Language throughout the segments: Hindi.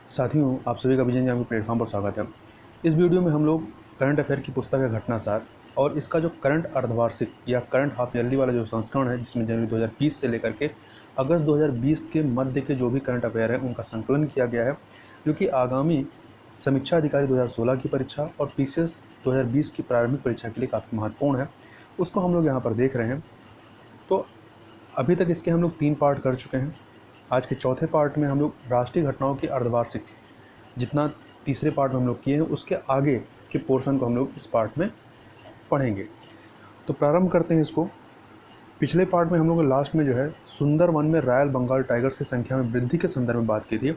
साथियों, आप सभी का विजय जाम के प्लेटफॉर्म पर स्वागत है। इस वीडियो में हम लोग करंट अफेयर की पुस्तक है घटनासार और इसका जो करंट अर्धवार्षिक या करंट हाफ ईयरली वाला जो संस्करण है, जिसमें जनवरी 2020 से लेकर के अगस्त 2020 के मध्य के जो भी करंट अफेयर है उनका संकलन किया गया है, जो कि आगामी समीक्षा अधिकारी 2016 की परीक्षा और पीसीएस 2020 की प्रारंभिक परीक्षा के लिए काफ़ी महत्वपूर्ण है। उसको हम लोग यहाँ पर देख रहे हैं। तो अभी तक इसके हम लोग 3 पार्ट कर चुके हैं। आज के चौथे पार्ट में हम लोग राष्ट्रीय घटनाओं की अर्धवार्षिक जितना तीसरे पार्ट में हम लोग किए हैं उसके आगे के पोर्शन को हम लोग इस पार्ट में पढ़ेंगे। तो प्रारंभ करते हैं इसको। पिछले पार्ट में हम लोग लास्ट में जो है सुंदरवन में रॉयल बंगाल टाइगर्स की संख्या में वृद्धि के संदर्भ में बात की थी,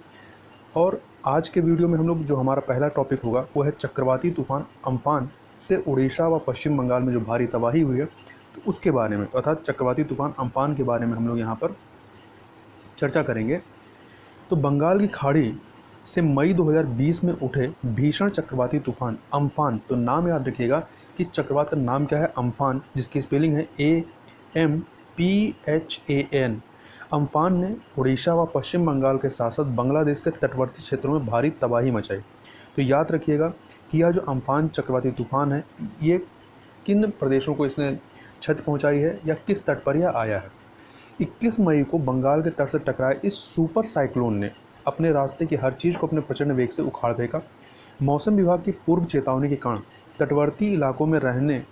और आज के वीडियो में हम लोग जो हमारा पहला टॉपिक होगा वो है चक्रवाती तूफान अम्फान से उड़ीसा व पश्चिम बंगाल में जो भारी तबाही हुई है, तो उसके बारे में, अर्थात चक्रवाती तूफान अम्फान के बारे में हम लोग यहाँ पर चर्चा करेंगे। तो बंगाल की खाड़ी से मई 2020 में उठे भीषण चक्रवाती तूफान अम्फान, तो नाम याद रखिएगा कि चक्रवात का नाम क्या है, अम्फान, जिसकी स्पेलिंग है AMPHAN। अम्फान ने उड़ीसा व पश्चिम बंगाल के साथ साथ बांग्लादेश के तटवर्ती क्षेत्रों में भारी तबाही मचाई। तो याद रखिएगा कि यह जो अम्फान चक्रवाती तूफान है, ये किन प्रदेशों को इसने क्षति पहुंचाई है या किस तट पर यह आया है। 21 मई को बंगाल के तट से टकराए इस सुपर साइक्लोन ने अपने रास्ते की हर चीज़ को अपने प्रचंड वेग से उखाड़ फेंका। मौसम विभाग की पूर्व चेतावनी के कारण तटवर्ती इलाकों में रहने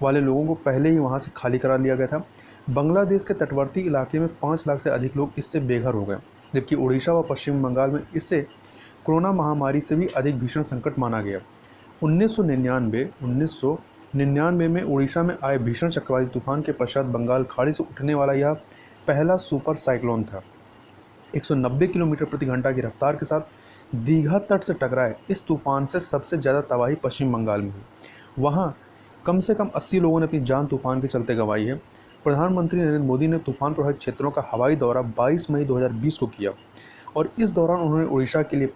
वाले लोगों को पहले ही वहां से खाली करा लिया गया था। बांग्लादेश के तटवर्ती इलाके में 5 लाख से अधिक लोग इससे बेघर हो गए, जबकि उड़ीसा व पश्चिम बंगाल में इसे कोरोना महामारी से भी अधिक भीषण संकट माना गया। 1999 में उड़ीसा में आए भीषण चक्रवाती तूफान के पश्चात बंगाल खाड़ी से उठने वाला यह पहला सुपर साइक्लोन था। 190 किलोमीटर प्रति घंटा की रफ्तार के साथ दीघा तट से टकराए इस तूफान से सबसे ज़्यादा तबाही पश्चिम बंगाल में हुई। वहाँ कम से कम 80 लोगों ने अपनी जान तूफान के चलते गंवाई है। प्रधानमंत्री नरेंद्र मोदी ने तूफान प्रभावित क्षेत्रों का हवाई दौरा 22 मई 2020 को किया और इस दौरान उन्होंने उड़ीसा के लिए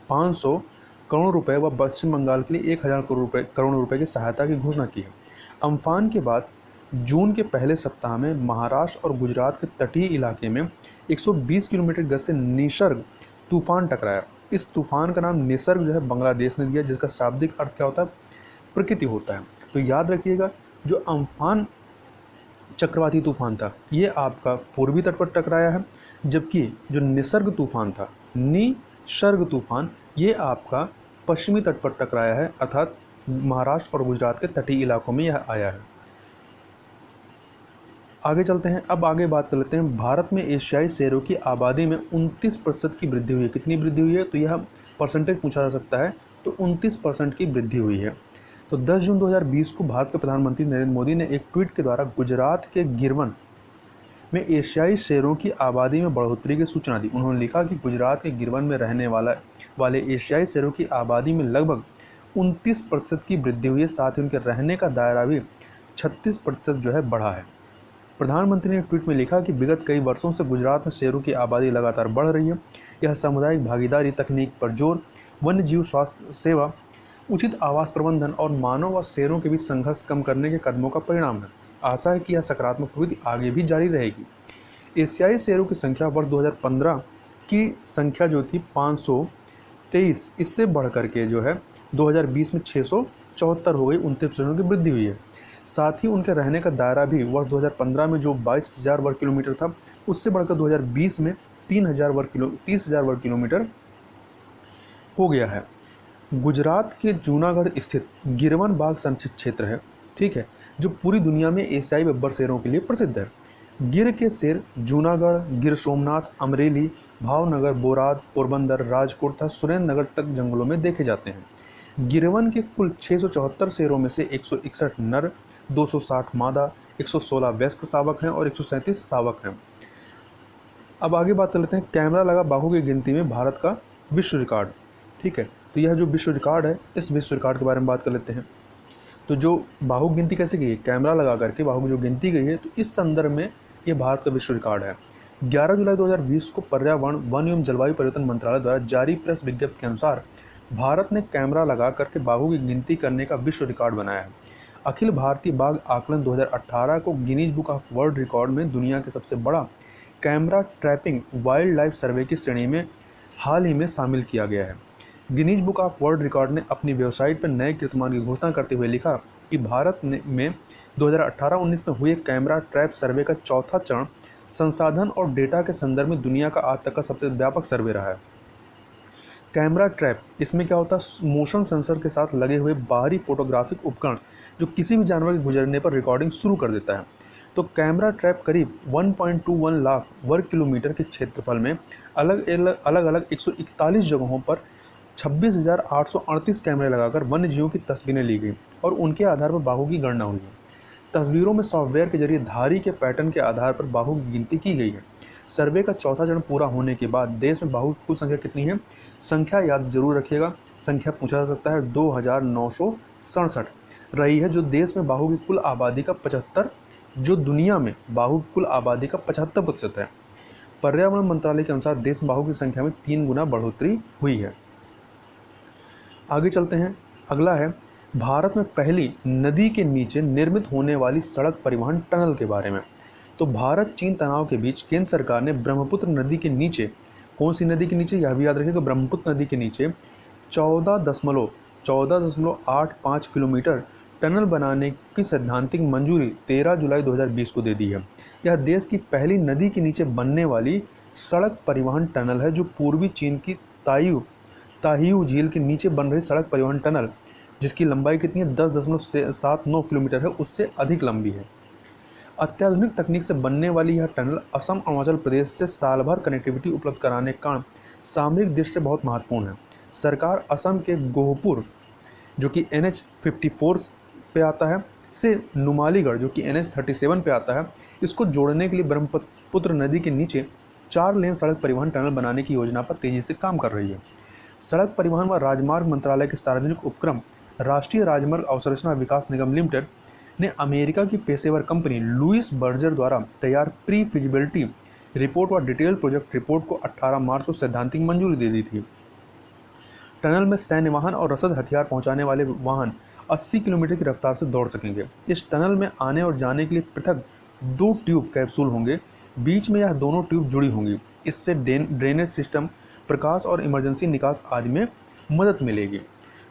500 करोड़ रुपए व पश्चिम बंगाल के लिए 1000 करोड़ रुपए की सहायता की घोषणा की है। अम्फान के बाद जून के पहले सप्ताह में महाराष्ट्र और गुजरात के तटीय इलाके में 120 किलोमीटर गति से निसर्ग तूफान टकराया। इस तूफान का नाम निसर्ग जो है बांग्लादेश ने दिया, जिसका शाब्दिक अर्थ क्या होता है, प्रकृति होता है। तो याद रखिएगा, जो अम्फान चक्रवाती तूफान था ये आपका पूर्वी तट पर टकराया है, जबकि जो निसर्ग तूफान था, निसर्ग तूफान, ये आपका पश्चिमी तट पर टकराया है, अर्थात महाराष्ट्र और गुजरात के तटीय इलाकों में यह आया है। आगे चलते हैं। अब आगे बात कर लेते हैं। भारत में एशियाई शेरों की आबादी में 29% की वृद्धि हुई है। कितनी वृद्धि हुई है, तो यह परसेंटेज पूछा जा सकता है। तो 29% की वृद्धि हुई है। तो 10 जून 2020 को भारत के प्रधानमंत्री नरेंद्र मोदी ने एक ट्वीट के द्वारा गुजरात के गिरवन में एशियाई शेरों की आबादी में बढ़ोतरी की सूचना दी। उन्होंने लिखा कि गुजरात के गिरवन में रहने वाले एशियाई शेरों की आबादी में लगभग 29% की वृद्धि हुई है। साथ ही उनके रहने का दायरा भी 36% जो है बढ़ा है। प्रधानमंत्री ने ट्वीट में लिखा कि विगत कई वर्षों से गुजरात में शेरों की आबादी लगातार बढ़ रही है। यह सामुदायिक भागीदारी, तकनीक पर जोर, वन्य जीव स्वास्थ्य सेवा, उचित आवास प्रबंधन और मानव व शेरों के बीच संघर्ष कम करने के कदमों का परिणाम है। आशा है कि यह सकारात्मक प्रवृत्ति आगे भी जारी रहेगी। एशियाई शेरों की संख्या वर्ष 2015 की संख्या जो थी 523, इससे बढ़ करके जो है 2020 में 674 हो गई, 29% की वृद्धि हुई है। साथ ही उनके रहने का दायरा भी वर्ष 2015 में जो 22,000 वर्ग किलोमीटर था, उससे बढ़कर 2020 में 30,000 वर्ग किलोमीटर हो गया है। गुजरात के जूनागढ़ स्थित गिरवन बाघ संरक्षित क्षेत्र है, ठीक है, जो पूरी दुनिया में एशियाई बब्बर शेरों के लिए प्रसिद्ध है। गिर के शेर जूनागढ़, गिर सोमनाथ, अमरेली, भावनगर, बोराद, पोरबंदर, राजकोट तथा सुरेंद्रनगर तक जंगलों में देखे जाते हैं। गिरवन के कुल 674 शेरों में से 161 नर, 260 मादा, 116 वयस्क शावक हैं और 137 शावक हैं। अब आगे बात कर लेते हैं कैमरा लगा बाघों की गिनती में भारत का विश्व रिकॉर्ड, ठीक है। तो यह जो विश्व रिकॉर्ड है, इस विश्व रिकॉर्ड के बारे में बात कर लेते हैं। तो जो बाघों की गिनती कैसे की है, कैमरा लगा करके बाघों की जो गिनती गई है, तो इस संदर्भ में ये भारत का विश्व रिकॉर्ड है। 11 जुलाई 2020 को पर्यावरण, वन एवं जलवायु परिवर्तन मंत्रालय द्वारा जारी प्रेस विज्ञप्ति के अनुसार भारत ने कैमरा लगा करके बाघों की गिनती करने का विश्व रिकॉर्ड बनाया है। अखिल भारतीय बाघ आकलन 2018 को Guinness book of world record में दुनिया के सबसे बड़ा कैमरा ट्रैपिंग वाइल्ड लाइफ सर्वे की श्रेणी में हाल ही में शामिल किया गया है। Guinness book of world record ने अपनी वेबसाइट पर नए कीर्तिमान की घोषणा करते हुए लिखा कि भारत में 2018-19 में हुए कैमरा ट्रैप सर्वे का चौथा चरण संसाधन और डेटा के संदर्भ में दुनिया का आज तक का सबसे व्यापक सर्वे रहा है। कैमरा ट्रैप, इसमें क्या होता है, मोशन सेंसर के साथ लगे हुए बाहरी फोटोग्राफिक उपकरण जो किसी भी जानवर के गुजरने पर रिकॉर्डिंग शुरू कर देता है। तो कैमरा ट्रैप करीब 1.21 लाख वर्ग किलोमीटर के क्षेत्रफल में अलग अलग 141 जगहों पर 26,838 कैमरे लगाकर वन्य जीवों की तस्वीरें ली गई और उनके आधार पर बाघों की गणना हुई है। तस्वीरों में सॉफ्टवेयर के जरिए धारी के पैटर्न के आधार पर बाघों की गिनती की गई है। सर्वे का चौथा चरण पूरा होने के बाद देश में बाघों की कुल संख्या कितनी है, संख्या याद जरूर रखिएगा, संख्या पूछा जा सकता है, 2,967 रही है, जो देश में बाघों की कुल आबादी का 75, जो दुनिया में बाघों की कुल आबादी का 75% है। पर्यावरण मंत्रालय के अनुसार देश में बाघों की संख्या में 3 गुना बढ़ोतरी हुई है। आगे चलते हैं। अगला है भारत में पहली नदी के नीचे निर्मित होने वाली सड़क परिवहन टनल के बारे में। तो भारत चीन तनाव के बीच केंद्र सरकार ने ब्रह्मपुत्र नदी के नीचे, कौन सी नदी के नीचे, यह भी याद रखिएगा, ब्रह्मपुत्र नदी के नीचे 14.85 किलोमीटर टनल बनाने की सैद्धांतिक मंजूरी 13 जुलाई 2020 को दे दी है। यह देश की पहली नदी के नीचे बनने वाली सड़क परिवहन टनल है, जो पूर्वी चीन की ताहियू झील के नीचे बन रही सड़क परिवहन टनल, जिसकी लंबाई कितनी है, 10.79 किलोमीटर है, उससे अधिक लंबी है। अत्याधुनिक तकनीक से बनने वाली यह टनल असम अरुणाचल प्रदेश से साल भर कनेक्टिविटी उपलब्ध कराने के कारण सामरिक दृष्टि से बहुत महत्वपूर्ण है। सरकार असम के गोहपुर, जो कि NH54 पे आता है, से नुमालीगढ़, जो कि NH37 पे आता है, इसको जोड़ने के लिए ब्रह्मपुत्र नदी के नीचे 4 लेन सड़क परिवहन टनल बनाने की योजना पर तेजी से काम कर रही है। सड़क परिवहन व राजमार्ग मंत्रालय के सार्वजनिक उपक्रम राष्ट्रीय राजमार्ग अवसंरचना विकास निगम लिमिटेड ने अमेरिका की पेशेवर कंपनी लुइस बर्जर द्वारा तैयार प्री फिजिबिलिटी रिपोर्ट व डिटेल प्रोजेक्ट रिपोर्ट को 18 मार्च को सैद्धांतिक मंजूरी दे दी थी। टनल में सैन्य वाहन और रसद हथियार पहुंचाने वाले वाहन 80 किलोमीटर की रफ्तार से दौड़ सकेंगे। इस टनल में आने और जाने के लिए पृथक 2 ट्यूब कैप्सूल होंगे, बीच में यह दोनों ट्यूब जुड़ी होंगी। इससे ड्रेनेज सिस्टम, प्रकाश और इमरजेंसी निकास आदि में मदद मिलेगी।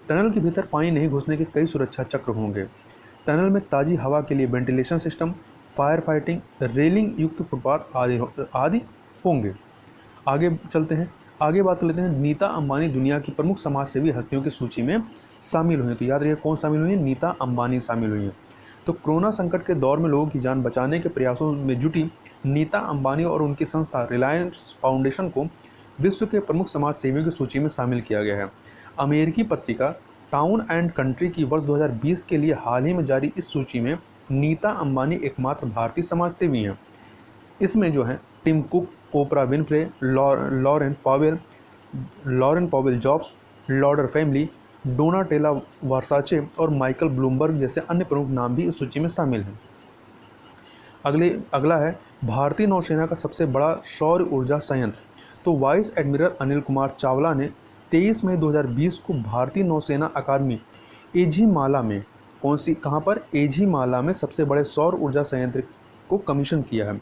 टनल के भीतर पानी नहीं घुसने के कई सुरक्षा चक्र होंगे। टनल में ताज़ी हवा के लिए ventilation system, fire fighting, railing युक्त फुटपाथ आदि होंगे। आगे चलते हैं। आगे बात कर लेते हैं। नीता अंबानी दुनिया की प्रमुख समाजसेवी हस्तियों की सूची में शामिल हुई हैं। तो याद रखिए कौन शामिल हुई है, नीता अंबानी शामिल हुई हैं। तो कोरोना संकट के दौर में लोगों की जान बचाने के प्रयासों में जुटी नीता अंबानी और उनकी संस्था रिलायंस फाउंडेशन को विश्व के प्रमुख समाज सेवियों की सूची में शामिल किया गया है। अमेरिकी पत्रिका टाउन एंड कंट्री की वर्ष 2020 के लिए हाल ही में जारी इस सूची में नीता अंबानी एकमात्र भारतीय समाज सेवी हैं। इसमें जो है Tim Cook, Oprah Winfrey, Lauren Powell Jobs, Lauder family, Donatella Versace और माइकल ब्लूमबर्ग जैसे अन्य प्रमुख नाम भी इस सूची में शामिल हैं। अगला है भारतीय नौसेना का सबसे बड़ा सौर ऊर्जा संयंत्र। तो वाइस एडमिरल अनिल कुमार चावला ने 23 मई 2020 को भारतीय नौसेना अकादमी एझीमाला में, कहाँ पर, एझीमाला में सबसे बड़े सौर ऊर्जा संयंत्र को कमीशन किया है।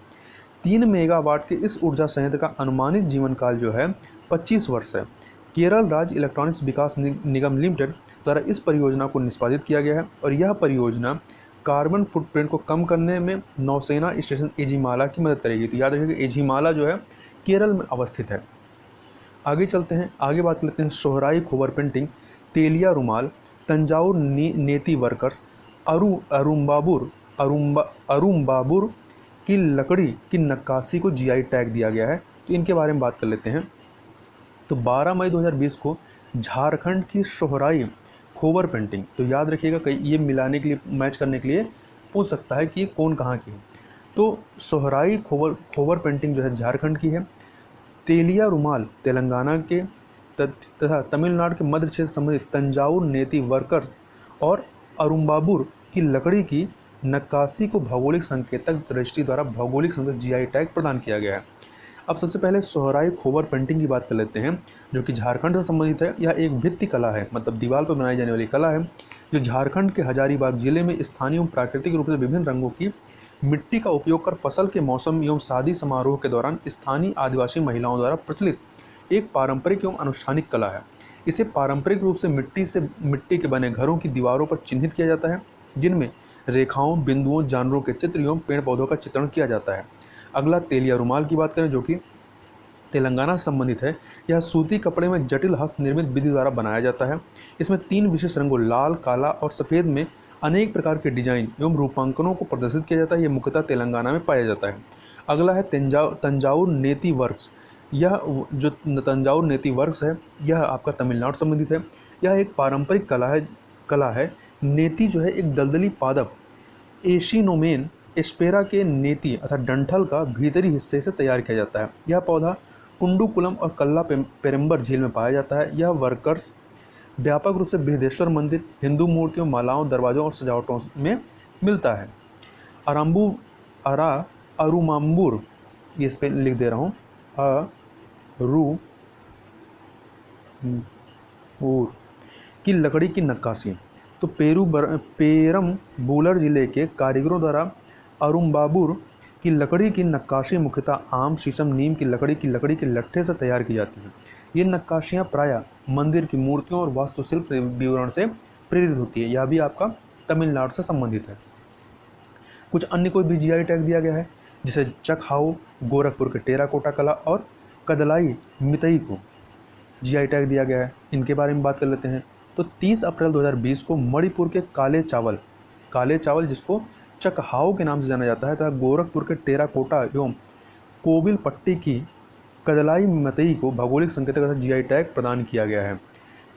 3 मेगावाट के इस ऊर्जा संयंत्र का अनुमानित जीवन काल जो है 25 वर्ष है। केरल राज्य इलेक्ट्रॉनिक्स विकास निगम लिमिटेड द्वारा इस परियोजना को निष्पादित किया गया है और यह परियोजना कार्बन फुटप्रिंट को कम करने में नौसेना स्टेशन एझीमाला की मदद करेगी। तो याद रखिएगा एझीमाला जो है केरल में अवस्थित है। आगे चलते हैं। आगे बात करते हैं सोहराई खोबर पेंटिंग, तेलिया रुमाल, तंजाउर नेती वर्कर्स, अरुम्बाबुर की लकड़ी की नक्काशी को GI टैग दिया गया है। तो इनके बारे में बात कर लेते हैं। तो 12 मई 2020 को झारखंड की सोहराई खोबर पेंटिंग, तो याद रखिएगा कहीं ये मिलाने के लिए, मैच करने के लिए पूछ सकता है कि ये कौन कहाँ की है। तो सोहराई खोबर पेंटिंग जो है झारखंड की है, तेलिया रुमाल तेलंगाना के तथा तमिलनाडु के मध्य क्षेत्र संबंधित तंजाउर नेती वर्कर्स और अरुम्बाबुर की लकड़ी की नक्काशी को भौगोलिक संकेतक रजिस्ट्री द्वारा भौगोलिक संकेतक GI टैग प्रदान किया गया है। अब सबसे पहले सोहराई खोबर पेंटिंग की बात कर लेते हैं, जो कि झारखंड से संबंधित है। यह एक भित्ति कला है, मतलब दीवार पर बनाई जाने वाली कला है, जो झारखंड के हजारीबाग जिले में स्थानीय एवं प्राकृतिक रूप से विभिन्न रंगों की मिट्टी का उपयोग कर फसल के मौसम एवं शादी समारोह के दौरान स्थानीय आदिवासी महिलाओं द्वारा प्रचलित एक पारंपरिक एवं अनुष्ठानिक कला है। इसे पारंपरिक रूप से मिट्टी के बने घरों की दीवारों पर चिन्हित किया जाता है, जिनमें रेखाओं, बिंदुओं, जानवरों के चित्र एवं पेड़ पौधों का चित्रण किया जाता है। अगला तेलिया रुमाल की बात करें, जो कि तेलंगाना से संबंधित है। यह सूती कपड़े में जटिल हस्त निर्मित विधि द्वारा बनाया जाता है। इसमें 3 विशेष रंगों लाल, काला और सफ़ेद में अनेक प्रकार के डिजाइन एवं रूपांकनों को प्रदर्शित किया जाता है। यह मुख्यतः तेलंगाना में पाया जाता है। अगला है तंजावुर नेती वर्क्स। यह जो तंजावुर नेती वर्क्स है, यह आपका तमिलनाडु संबंधित है। यह एक पारंपरिक कला है। नेती जो है एक दलदली पादप एशिनोमेन एस्पेरा के नेती अर्थात डंठल का भीतरी हिस्से से तैयार किया जाता है। यह पौधा कुंडुकुलम और कल्ला पेरम्बर झील में पाया जाता है। यह वर्कर्स व्यापक रूप से बृहदेश्वर मंदिर, हिंदू मूर्तियों, मालाओं, दरवाजों और सजावटों में मिलता है। अरुमाम्बुर, ये इस पर लिख दे रहा हूँ, अरुमाम्बुर की लकड़ी की नक्काशी। तो पेरम्बलूर जिले के कारीगरों द्वारा अरुम्बाबुर की लकड़ी की नक्काशी मुख्यतः आम, शीशम, नीम की लकड़ी के लट्ठे से तैयार की जाती हैं। ये नक्काशियाँ प्रायः मंदिर की मूर्तियों और वास्तुशिल्प विवरण से प्रेरित होती है। यह भी आपका तमिलनाडु से संबंधित है। कुछ अन्य कोई भी जीआई टैग दिया गया है, जिसे चकहाओ, गोरखपुर के टेराकोटा कला और कदलाई मितई को जीआई टैग दिया गया है। इनके बारे में बात कर लेते हैं। तो 30 अप्रैल 2020 को मणिपुर के काले चावल जिसको चकहाओ के नाम से जाना जाता है तथा गोरखपुर के टेराकोटा एवं कोबिल पट्टी की कदलाई मतई को भौगोलिक संकेतक तथा जीआई टैग प्रदान किया गया है।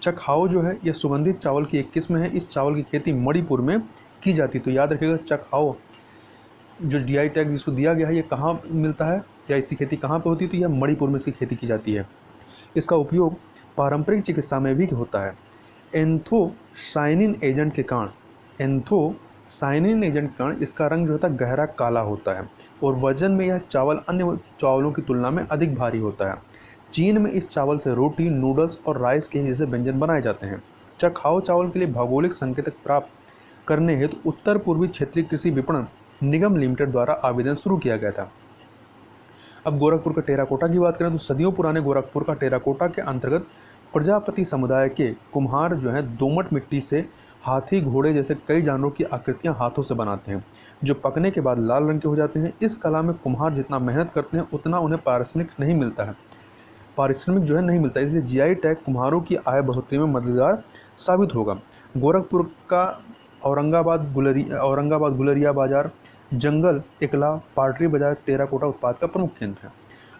चकहाओ जो है यह सुगंधित चावल की एक किस्म है। इस चावल की खेती मणिपुर में की जाती है। तो याद रखिएगा, चकहाओ जो जीआई टैग जिसको दिया गया है, ये कहाँ मिलता है या इसकी खेती कहाँ पर होती है? तो यह मणिपुर में इसकी खेती की जाती है। इसका उपयोग पारंपरिक चिकित्सा में भी होता है। एंथोसाइनिन एजेंट के कारण इसका रंग जो होता है गहरा काला होता है और वजन में यह चावल अन्य चावलों की तुलना में अधिक भारी होता है। चीन में इस चावल से रोटी, नूडल्स और राइस के जैसे व्यंजन बनाए जाते हैं। चकहाओ चावल के लिए भौगोलिक संकेतक प्राप्त करने हेतु उत्तर पूर्वी क्षेत्रीय कृषि विपणन निगम लिमिटेड द्वारा आवेदन शुरू किया गया था। अब गोरखपुर का टेराकोटा की बात करें तो सदियों पुराने गोरखपुर का टेराकोटा के अंतर्गत प्रजापति समुदाय के कुम्हार जो है दोमट मिट्टी से हाथी, घोड़े जैसे कई जानवरों की आकृतियां हाथों से बनाते हैं, जो पकने के बाद लाल रंग के हो जाते हैं। इस कला में कुम्हार जितना मेहनत करते हैं उतना उन्हें पारिश्रमिक नहीं मिलता, इसलिए जीआई टैग कुम्हारों की आय बढ़ोतरी में मददगार साबित होगा। गोरखपुर का औरंगाबाद गुलरिया बाजार, जंगल एकला, पाटरी बाजार टेराकोटा उत्पाद का प्रमुख केंद्र है।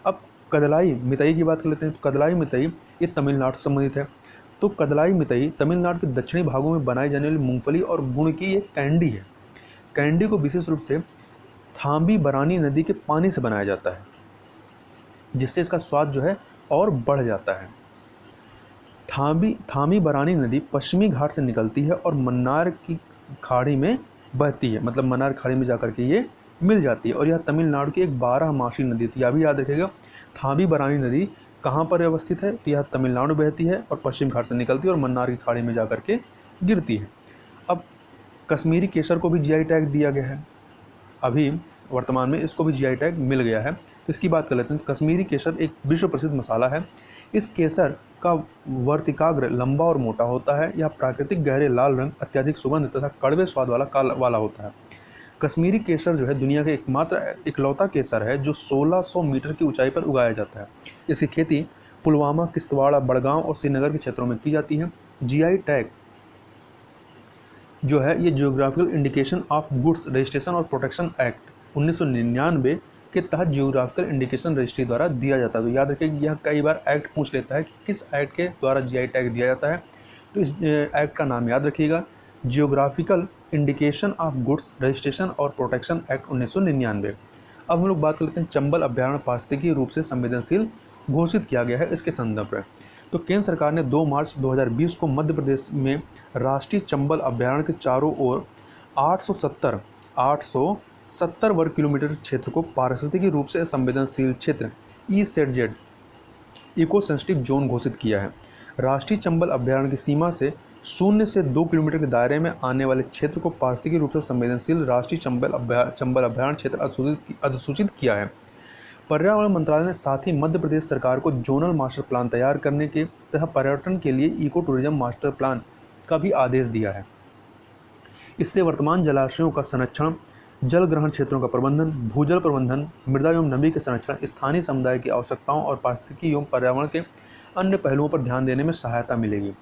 अब कदलाई मितई की बात कर लेते हैं। तो कदलाई मितई ये तमिलनाडु से संबंधित है। तो कदलाई मितई तमिलनाडु के दक्षिणी भागों में बनाई जाने वाली मूंगफली और गुड़ की एक कैंडी है। कैंडी को विशेष रूप से थाम्बी बरानी नदी के पानी से बनाया जाता है, जिससे इसका स्वाद जो है और बढ़ जाता है। थामी बरानी नदी पश्चिमी घाट से निकलती है और मन्नार की खाड़ी में बहती है, मतलब मन्नार खाड़ी में जाकर के ये मिल जाती है और यह तमिलनाडु की एक 12मासी नदी। तो यह भी याद रखिएगा, थामी बरानी नदी कहाँ पर अवस्थित है? तो यह तमिलनाडु बहती है और पश्चिम घाट से निकलती है और मन्नार की खाड़ी में जाकर के गिरती है। अब कश्मीरी केसर को भी जीआई टैग दिया गया है। अभी वर्तमान में इसको भी जीआई टैग मिल गया है। तो इसकी बात कर लेते हैं। तो कश्मीरी केसर एक विश्व प्रसिद्ध मसाला है। इस केसर का वर्तिकाग्र लंबा और मोटा होता है। यह प्राकृतिक गहरे लाल रंग, अत्यधिक सुगंध तथा कड़वे स्वाद वाला होता है। कश्मीरी केसर जो है दुनिया का इकलौता केसर है जो 1600 मीटर की ऊंचाई पर उगाया जाता है। इसकी खेती पुलवामा, किश्तवाड़, बड़गांव और श्रीनगर के क्षेत्रों में की जाती है। जीआई टैग जो है ये geographical indication of goods registration और प्रोटेक्शन एक्ट 1999 के तहत जियोग्राफिकल इंडिकेशन रजिस्ट्री द्वारा दिया जाता है। तो याद रखिए यह कई बार एक्ट पूछ लेता है कि किस एक्ट के द्वारा जीआई टैग दिया जाता है। तो इस एक्ट का नाम याद रखिएगा, geographical indication of goods registration और प्रोटेक्शन एक्ट 1999। अब हम लोग बात कर लेते हैं चंबल अभ्यारण्य पारिस्थितिकी रूप से संवेदनशील घोषित किया गया है, इसके संदर्भ में। तो केंद्र सरकार ने 2 मार्च 2020 को मध्य प्रदेश में राष्ट्रीय चंबल अभ्यारण्य के चारों ओर 870 वर्ग किलोमीटर क्षेत्र को पारिस्थितिकी रूप से संवेदनशील क्षेत्र EZZ इको सेंसिटिव जोन घोषित किया है। राष्ट्रीय चंबल अभ्यारण्य की सीमा से 0 से 2 किलोमीटर के दायरे में आने वाले क्षेत्र को पारिस्थितिकी रूप से संवेदनशील राष्ट्रीय चंबल अभ्यारण्य क्षेत्र अधिसूचित किया है। पर्यावरण मंत्रालय ने साथ ही मध्य प्रदेश सरकार को जोनल मास्टर प्लान तैयार करने के तथा पर्यटन के लिए इको टूरिज्म मास्टर प्लान का भी आदेश दिया है। इससे वर्तमान जलाशयों का संरक्षण, जल ग्रहण क्षेत्रों का प्रबंधन, भूजल प्रबंधन, मृदा एवं नमी के संरक्षण, स्थानीय समुदाय की आवश्यकताओं और पारिस्थितिकी एवं पर्यावरण के अन्य पहलुओं पर ध्यान देने में सहायता मिलेगी।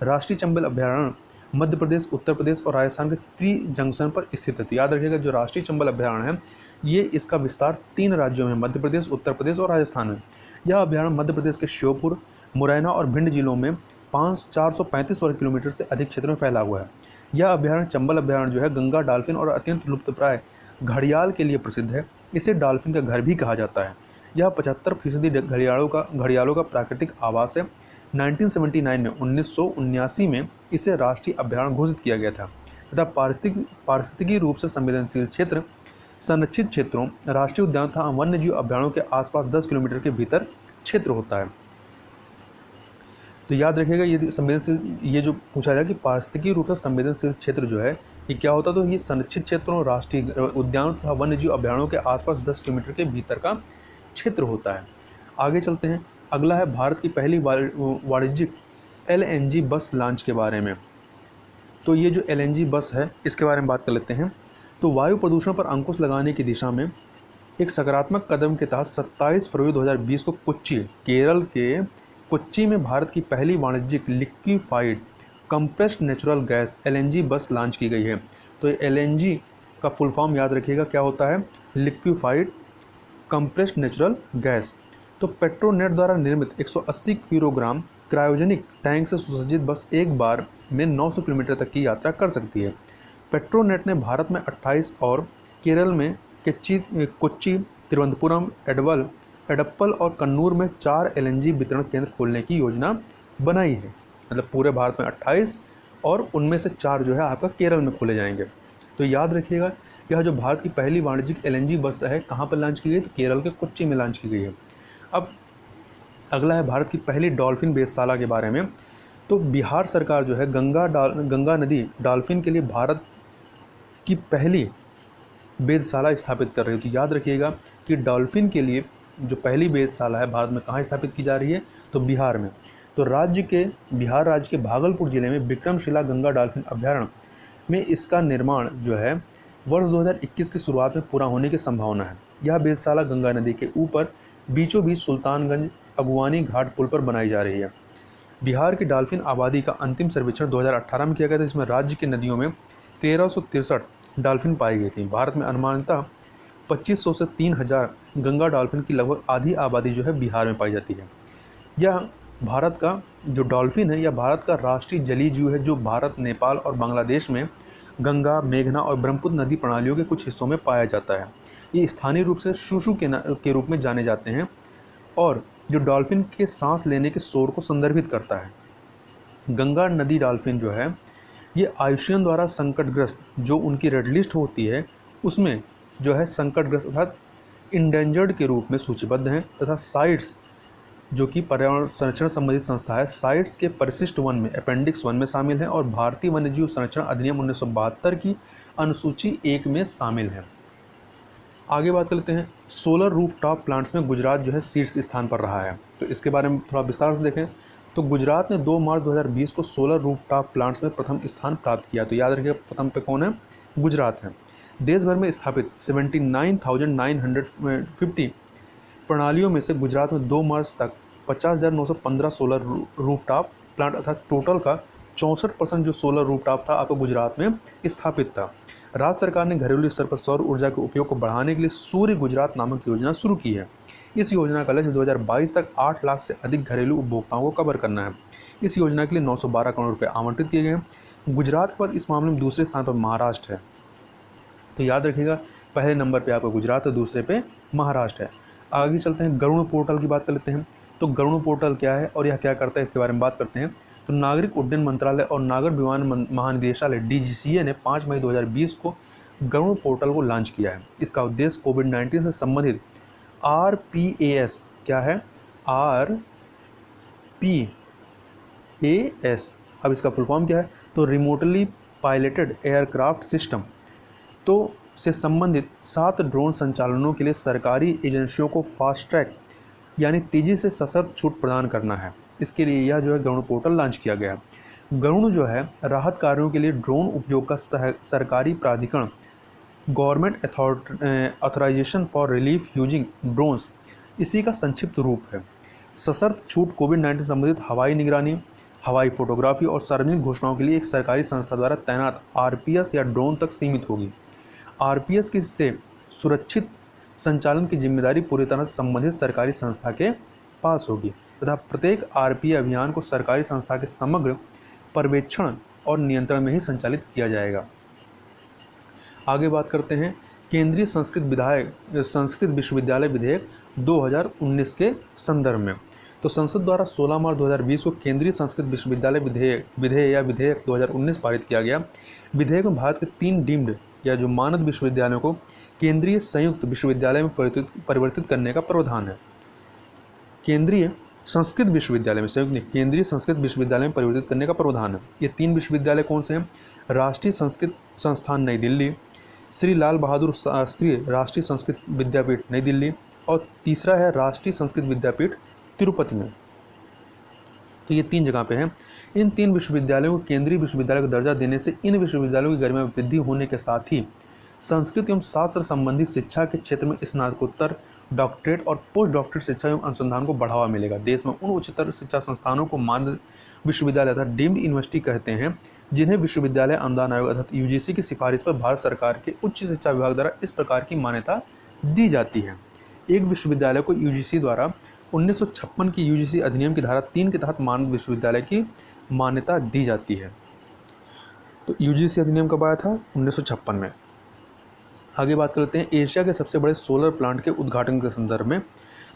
राष्ट्रीय चंबल अभयारण्य मध्य प्रदेश, उत्तर प्रदेश और राजस्थान के त्रि जंक्शन पर स्थित है। तो याद रखिएगा, जो राष्ट्रीय चंबल अभयारण्य है ये इसका विस्तार 3 राज्यों में, मध्य प्रदेश, उत्तर प्रदेश और राजस्थान में। यह अभयारण्य मध्य प्रदेश के श्योपुर, मुरैना और भिंड जिलों में 435 वर्ग किलोमीटर से अधिक क्षेत्र में फैला हुआ है। यह अभयारण्य, चंबल अभयारण्य जो है, गंगा डॉल्फिन और अत्यंत लुप्तप्राय घड़ियाल के लिए प्रसिद्ध है। इसे डॉल्फिन का घर भी कहा जाता है। यह 75% घड़ियालों का प्राकृतिक आवास है। 1979 में इसे राष्ट्रीय अभयारण्य घोषित किया गया था तथा पारिस्थितिकी रूप से संवेदनशील क्षेत्र, संरक्षित क्षेत्रों, राष्ट्रीय उद्यान तथा वन्यजीव अभयारण्यों के आसपास 10 किलोमीटर के भीतर क्षेत्र होता है। तो याद रखिएगा, यदि संवेदनशील, ये जो पूछा जाए कि पारिस्थितिकी रूप से संवेदनशील क्षेत्र जो है ये क्या होता है, तो ये संरक्षित क्षेत्रों, राष्ट्रीय उद्यान तथा वन्यजीव अभयारण्यों के आसपास 10 किलोमीटर के भीतर का क्षेत्र होता है। आगे चलते हैं। अगला है भारत की पहली वाणिज्यिक LNG बस लॉन्च के बारे में। तो ये जो LNG बस है इसके बारे में बात कर लेते हैं। तो वायु प्रदूषण पर अंकुश लगाने की दिशा में एक सकारात्मक कदम के तहत 27 फरवरी 2020 को केरल के कोच्चि में भारत की पहली वाणिज्यिक liquefied compressed natural gas LNG बस लॉन्च की गई है। तो ये LNG का फुल फॉर्म याद रखिएगा क्या होता है, लिक्विफाइड कंप्रेस्ड नेचुरल गैस। तो पेट्रोनेट द्वारा निर्मित 180 किलोग्राम क्रायोजेनिक टैंक से सुसज्जित बस एक बार में 900 किलोमीटर तक की यात्रा कर सकती है। पेट्रोनेट ने भारत में 28 और केरल में कोच्चि, तिरुवनंतपुरम, एडप्पल और कन्नूर में 4 LNG वितरण केंद्र खोलने की योजना बनाई है। मतलब पूरे भारत में 28 और उनमें से 4 जो है आपका केरल में खोले जाएंगे। तो याद रखिएगा, यह जो भारत की पहली वाणिज्यिक LNG बस है कहाँ पर लॉन्च की गई, तो केरल के कोच्चि में लॉन्च की गई है। अब अगला है भारत की पहली डॉल्फिन वेधशाला के बारे में। तो बिहार सरकार जो है गंगा नदी डॉल्फिन के लिए भारत की पहली वेधशाला स्थापित कर रही है। तो याद रखिएगा कि डॉल्फिन के लिए जो पहली वेधशाला है भारत में कहाँ स्थापित की जा रही है, तो बिहार में। तो बिहार राज्य के भागलपुर जिले में विक्रमशिला गंगा डॉल्फिन अभयारण्य में इसका निर्माण जो है वर्ष 2021 की शुरुआत में पूरा होने की संभावना है। यह वेधशाला गंगा नदी के ऊपर बीचों बीच सुल्तानगंज अगुवानी घाट पुल पर बनाई जा रही है। बिहार की डॉल्फिन आबादी का अंतिम सर्वेक्षण 2018 में किया गया था, जिसमें राज्य की नदियों में 1363 डॉल्फिन पाई गई थी। भारत में अनुमानतः 2500 से 3000 गंगा डॉल्फिन की लगभग आधी आबादी जो है बिहार में पाई जाती है। यह भारत का जो डॉल्फिन है, यह भारत का राष्ट्रीय जलीय जीव है, जो भारत, नेपाल और बांग्लादेश में गंगा, मेघना और ब्रह्मपुत्र नदी प्रणालियों के कुछ हिस्सों में पाया जाता है। ये स्थानीय रूप से शूशु के रूप में जाने जाते हैं और जो डॉल्फिन के सांस लेने के शोर को संदर्भित करता है। गंगा नदी डॉल्फिन जो है ये आयुष्मान द्वारा संकटग्रस्त, जो उनकी रेड लिस्ट होती है उसमें जो है संकटग्रस्त अर्थात इंडेंजर्ड के रूप में सूचीबद्ध हैं, तथा साइट्स जो कि पर्यावरण संरक्षण संबंधित संस्था है, साइट्स के परिशिष्ट 1 में अपेंडिक्स 1 में शामिल है और भारतीय वन्यजीव संरक्षण अधिनियम 1972 की अनुसूची 1 में शामिल है। आगे बात करते हैं। सोलर रूफटॉप प्लांट्स में गुजरात जो है शीर्ष स्थान पर रहा है। तो इसके बारे में थोड़ा विस्तार से देखें तो गुजरात ने 2 मार्च 2020 को सोलर रूफटॉप प्लांट्स में प्रथम स्थान प्राप्त किया। तो याद रखिए प्रथम पे कौन है, गुजरात है। देश भर में स्थापित 79,950 प्रणालियों में से गुजरात में 2 मार्च तक 50,915 सोलर रूफटॉप प्लांट अर्थात टोटल का 64% जो सोलर रूफटॉप था आपको गुजरात में स्थापित था। राज्य सरकार ने घरेलू स्तर पर सौर ऊर्जा के उपयोग को बढ़ाने के लिए सूर्य गुजरात नामक योजना शुरू की है। इस योजना का लक्ष्य 2022 तक 8 लाख से अधिक घरेलू उपभोक्ताओं को कवर करना है। इस योजना के लिए 912 करोड़ रुपये आवंटित किए गए हैं। गुजरात के बाद इस मामले में दूसरे स्थान पर महाराष्ट्र है। तो याद रखिएगा पहले नंबर पर आपका गुजरात है, दूसरे पे महाराष्ट्र है। आगे चलते हैं, गरुड़ पोर्टल की बात कर लेते हैं। तो गरुड़ पोर्टल क्या है और यह क्या करता है इसके बारे में बात करते हैं। तो नागरिक उड्डयन मंत्रालय और नागर विमान महानिदेशालय DGCA ने 5 मई 2020 को गरुड़ पोर्टल को लॉन्च किया है। इसका उद्देश्य कोविड-19 से संबंधित RPAS क्या है, RPAS, अब इसका फुल फॉर्म क्या है, तो रिमोटली पायलटेड एयरक्राफ्ट सिस्टम। तो से संबंधित 7 ड्रोन संचालनों के लिए सरकारी एजेंसियों को फास्ट ट्रैक यानी तेज़ी से सशर्त छूट प्रदान करना है। इसके लिए यह जो है गरुड़ पोर्टल लॉन्च किया गया है। गरुड़ जो है राहत कार्यों के लिए ड्रोन उपयोग का सरकारी प्राधिकरण government authorisation for relief using drones इसी का संक्षिप्त रूप है। सशर्त छूट कोविड-19 संबंधित हवाई निगरानी, हवाई फोटोग्राफी और सार्वजनिक घोषणाओं के लिए एक सरकारी संस्था द्वारा तैनात आरपीएस या ड्रोन तक सीमित होगी। आरपीएस की से सुरक्षित संचालन की जिम्मेदारी पूरी तरह से संबंधित सरकारी संस्था के पास होगी तथा प्रत्येक आरपीए अभियान को सरकारी संस्था के समग्र पर्यवेक्षण और नियंत्रण में ही संचालित किया जाएगा। आगे बात करते हैं केंद्रीय संस्कृत विश्वविद्यालय विधेयक 2019 के संदर्भ में। तो संसद द्वारा 16 मार्च 2020 को केंद्रीय संस्कृत विश्वविद्यालय विधेयक 2019 पारित किया गया। विधेयक में भारत के 3 डीम्ड या जो मानद विश्वविद्यालयों को केंद्रीय संयुक्त विश्वविद्यालय में परिवर्तित करने का प्रावधान है। केंद्रीय संस्कृत विश्वविद्यालय में संयुक्त नहीं, केंद्रीय संस्कृत विश्वविद्यालय में परिवर्तित करने का प्रावधान है। ये 3 विश्वविद्यालय कौन से हैं? राष्ट्रीय संस्कृत संस्थान नई दिल्ली, श्री लाल बहादुर शास्त्री राष्ट्रीय संस्कृत विद्यापीठ नई दिल्ली और तीसरा है राष्ट्रीय संस्कृत विद्यापीठ तिरुपति में। तो ये 3 जगह पे हैं। इन 3 विश्वविद्यालयों को केंद्रीय विश्वविद्यालय का दर्जा देने से इन विश्वविद्यालयों की गरिमा में वृद्धि होने के साथ ही संस्कृत एवं शास्त्र संबंधी शिक्षा के क्षेत्र में स्नातकोत्तर, डॉक्टरेट और पोस्ट डॉक्टरेट शिक्षा एवं अनुसंधान को बढ़ावा मिलेगा। देश में उन उच्चतर शिक्षा संस्थानों को मानद विश्वविद्यालय अर्थात डीम्ड यूनिवर्सिटी कहते हैं, जिन्हें विश्वविद्यालय अनुदान आयोग अर्थात यूजीसी की सिफारिश पर भारत सरकार के उच्च शिक्षा विभाग द्वारा इस प्रकार की मान्यता दी जाती है। एक विश्वविद्यालय को यूजीसी द्वारा 1956 की यूजीसी अधिनियम की धारा 3 के तहत मानद विश्वविद्यालय की मान्यता दी जाती है। तो यूजीसी अधिनियम कब आया था? 1956 में। आगे बात करते हैं एशिया के सबसे बड़े सोलर प्लांट के उद्घाटन के संदर्भ में।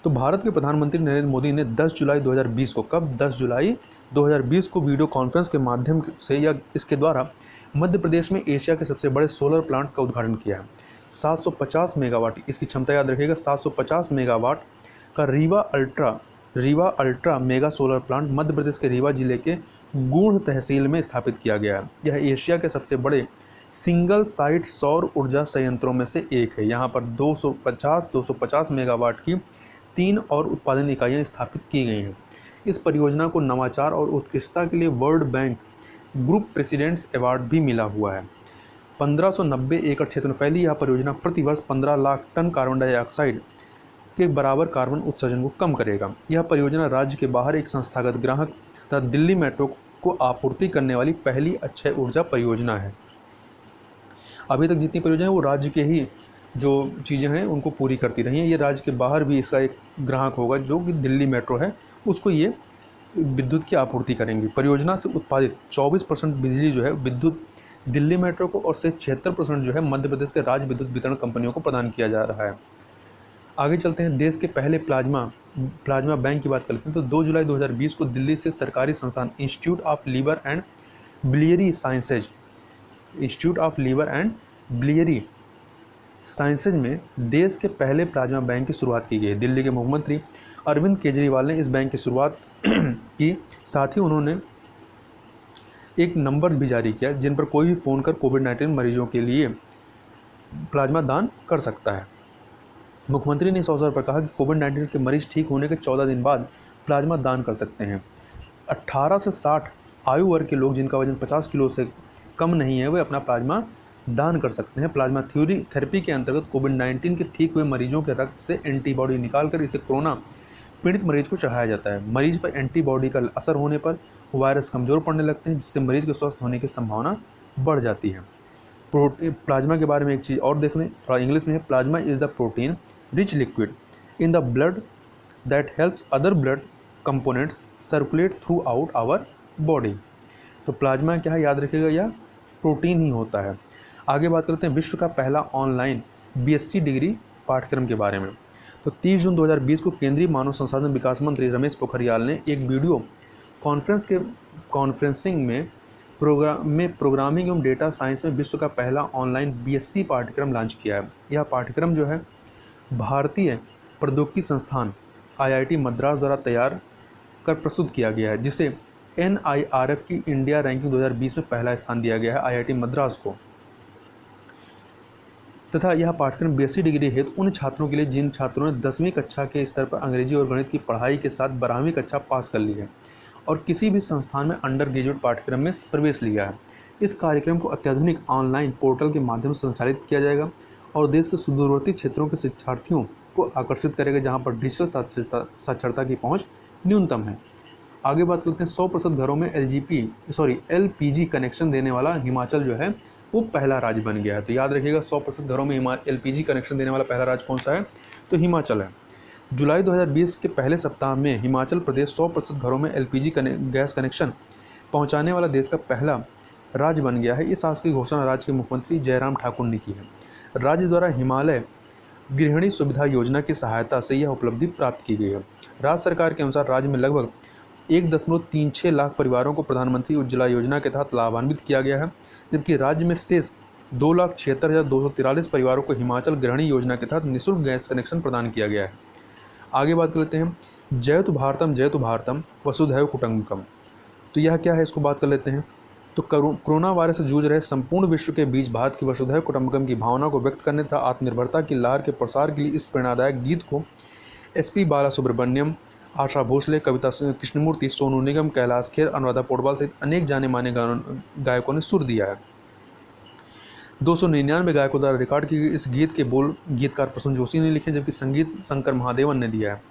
तो भारत के प्रधानमंत्री नरेंद्र मोदी ने 10 जुलाई 2020 को 10 जुलाई 2020 को वीडियो कॉन्फ्रेंस के माध्यम से या इसके द्वारा मध्य प्रदेश में एशिया के सबसे बड़े सोलर प्लांट का उद्घाटन किया है। 750 मेगावाट इसकी क्षमता याद रखिएगा, 750 मेगावाट का Rewa ultra mega solar plant Madhya Pradesh के रीवा जिले के गूढ़ तहसील में स्थापित किया गया है। यह एशिया के सबसे बड़े सिंगल साइट सौर ऊर्जा संयंत्रों में से एक है। यहाँ पर 250 मेगावाट की 3 और उत्पादन इकाइयाँ स्थापित की गई हैं। इस परियोजना को नवाचार और उत्कृष्टता के लिए World Bank Group President's Award भी मिला हुआ है। 1590 एकड़ क्षेत्र में फैली यह परियोजना प्रति वर्ष 15 लाख टन कार्बन डाइऑक्साइड के बराबर कार्बन उत्सर्जन को कम करेगा। यह परियोजना राज्य के बाहर एक संस्थागत ग्राहक तथा दिल्ली मेट्रो को आपूर्ति करने वाली पहली अक्षय ऊर्जा परियोजना है। अभी तक जितनी परियोजना है वो राज्य के ही जो चीज़ें हैं उनको पूरी करती रही हैं। ये राज्य के बाहर भी इसका एक ग्राहक होगा जो कि दिल्ली मेट्रो है, उसको ये विद्युत की आपूर्ति करेंगी। परियोजना से उत्पादित 24% बिजली जो है विद्युत दिल्ली मेट्रो को और से 76% जो है मध्य प्रदेश के राज्य विद्युत वितरण कंपनियों को प्रदान किया जा रहा है। आगे चलते हैं देश के पहले प्लाज्मा बैंक की बात करते हैं। तो 2 जुलाई 2020 को दिल्ली से सरकारी संस्थान Institute of Liver and Biliary Sciences में देश के पहले प्लाज्मा बैंक की शुरुआत की गई। दिल्ली के मुख्यमंत्री अरविंद केजरीवाल ने इस बैंक की शुरुआत की, साथ ही उन्होंने एक नंबर भी जारी किया जिन पर कोई भी फ़ोन कर कोविड-19 मरीजों के लिए प्लाज्मा दान कर सकता है। मुख्यमंत्री ने इस अवसर पर कहा कि कोविड-19 के मरीज ठीक होने के 14 दिन बाद प्लाज्मा दान कर सकते हैं। 18 से 60 आयु वर्ग के लोग जिनका वजन 50 किलो से कम नहीं है वे अपना प्लाज्मा दान कर सकते हैं। प्लाज्मा थेरेपी के अंतर्गत कोविड-19 के ठीक हुए मरीजों के रक्त से एंटीबॉडी निकालकर इसे कोरोना पीड़ित मरीज को चढ़ाया जाता है। मरीज पर एंटीबॉडी का असर होने पर वायरस कमज़ोर पड़ने लगते हैं, जिससे मरीज के स्वस्थ होने की संभावना बढ़ जाती है। प्लाज्मा के बारे में एक चीज़ और देख लें, थोड़ा इंग्लिश में है। Plasma is the protein rich liquid in the blood that helps other blood components circulate throughout our body. तो प्लाज्मा क्या है याद रखिएगा, यह प्रोटीन ही होता है। आगे बात करते हैं विश्व का पहला ऑनलाइन बीएससी डिग्री पाठ्यक्रम के बारे में। तो 30 जून 2020 को केंद्रीय मानव संसाधन विकास मंत्री रमेश पोखरियाल ने एक वीडियो कॉन्फ्रेंसिंग में प्रोग्रामिंग एवं डेटा साइंस में विश्व का पहला ऑनलाइन बीएससी पाठ्यक्रम लॉन्च किया है। यह पाठ्यक्रम जो है भारतीय प्रौद्योगिकी संस्थान आईआईटी मद्रास द्वारा तैयार कर प्रस्तुत किया गया है, जिसे NIRF की इंडिया रैंकिंग 2020 में पहला स्थान दिया गया है आईआईटी मद्रास को। तथा यह पाठ्यक्रम 82 डिग्री हेतु उन छात्रों के लिए जिन छात्रों ने 10वीं कक्षा के स्तर पर अंग्रेजी और गणित की पढ़ाई के साथ 12वीं कक्षा पास कर ली है और किसी भी संस्थान में अंडर ग्रेजुएट पाठ्यक्रम में प्रवेश लिया है। इस कार्यक्रम को अत्याधुनिक ऑनलाइन पोर्टल के माध्यम से संचालित किया जाएगा और देश के सुदूरवर्ती क्षेत्रों के शिक्षार्थियों को आकर्षित करेगा, जहां पर डिजिटल साक्षरता की पहुंच न्यूनतम है। आगे बात करते हैं 100% घरों में LPG कनेक्शन देने वाला हिमाचल जो है वो पहला राज्य बन गया है। तो याद रखिएगा 100% घरों में LPG कनेक्शन देने वाला पहला राज्य कौन सा है, तो हिमाचल है। जुलाई 2020 के पहले सप्ताह में हिमाचल प्रदेश 100% घरों में LPG गैस कनेक्शन पहुंचाने वाला देश का पहला राज्य बन गया है। इस आशय की घोषणा राज्य के मुख्यमंत्री जयराम ठाकुर ने की है। राज्य द्वारा हिमालय गृहिणी सुविधा योजना की सहायता से यह उपलब्धि प्राप्त की गई है। राज्य सरकार के अनुसार राज्य में लगभग 1.36 लाख परिवारों को प्रधानमंत्री उज्ज्वला योजना के तहत लाभान्वित किया गया है, जबकि राज्य में शेष 2,76,243 परिवारों को हिमाचल गृहिणी योजना के तहत निःशुल्क गैस कनेक्शन प्रदान किया गया है। आगे बात कर लेते हैं जयतु भारतम वसुधैव कुटुंबकम। तो यह क्या है, इसको बात कर लेते हैं। तो कोरोना वायरस से जूझ रहे संपूर्ण विश्व के बीच भारत की वसुधैव कुटुंबकम की भावना को व्यक्त करने तथा आत्मनिर्भरता की लहर के प्रसार के लिए इस प्रेरणादायक गीत को SP बालासुब्रमण्यम, आशा भोसले, कविता कृष्णमूर्ति, सोनू निगम, कैलाश खेर, अनुराधा पौडवाल सहित अनेक जाने माने गायकों ने सुर दिया है। 299 गायकों द्वारा रिकॉर्ड की गई इस गीत के बोल गीतकार प्रसून जोशी ने लिखे, जबकि संगीत शंकर महादेवन ने दिया है।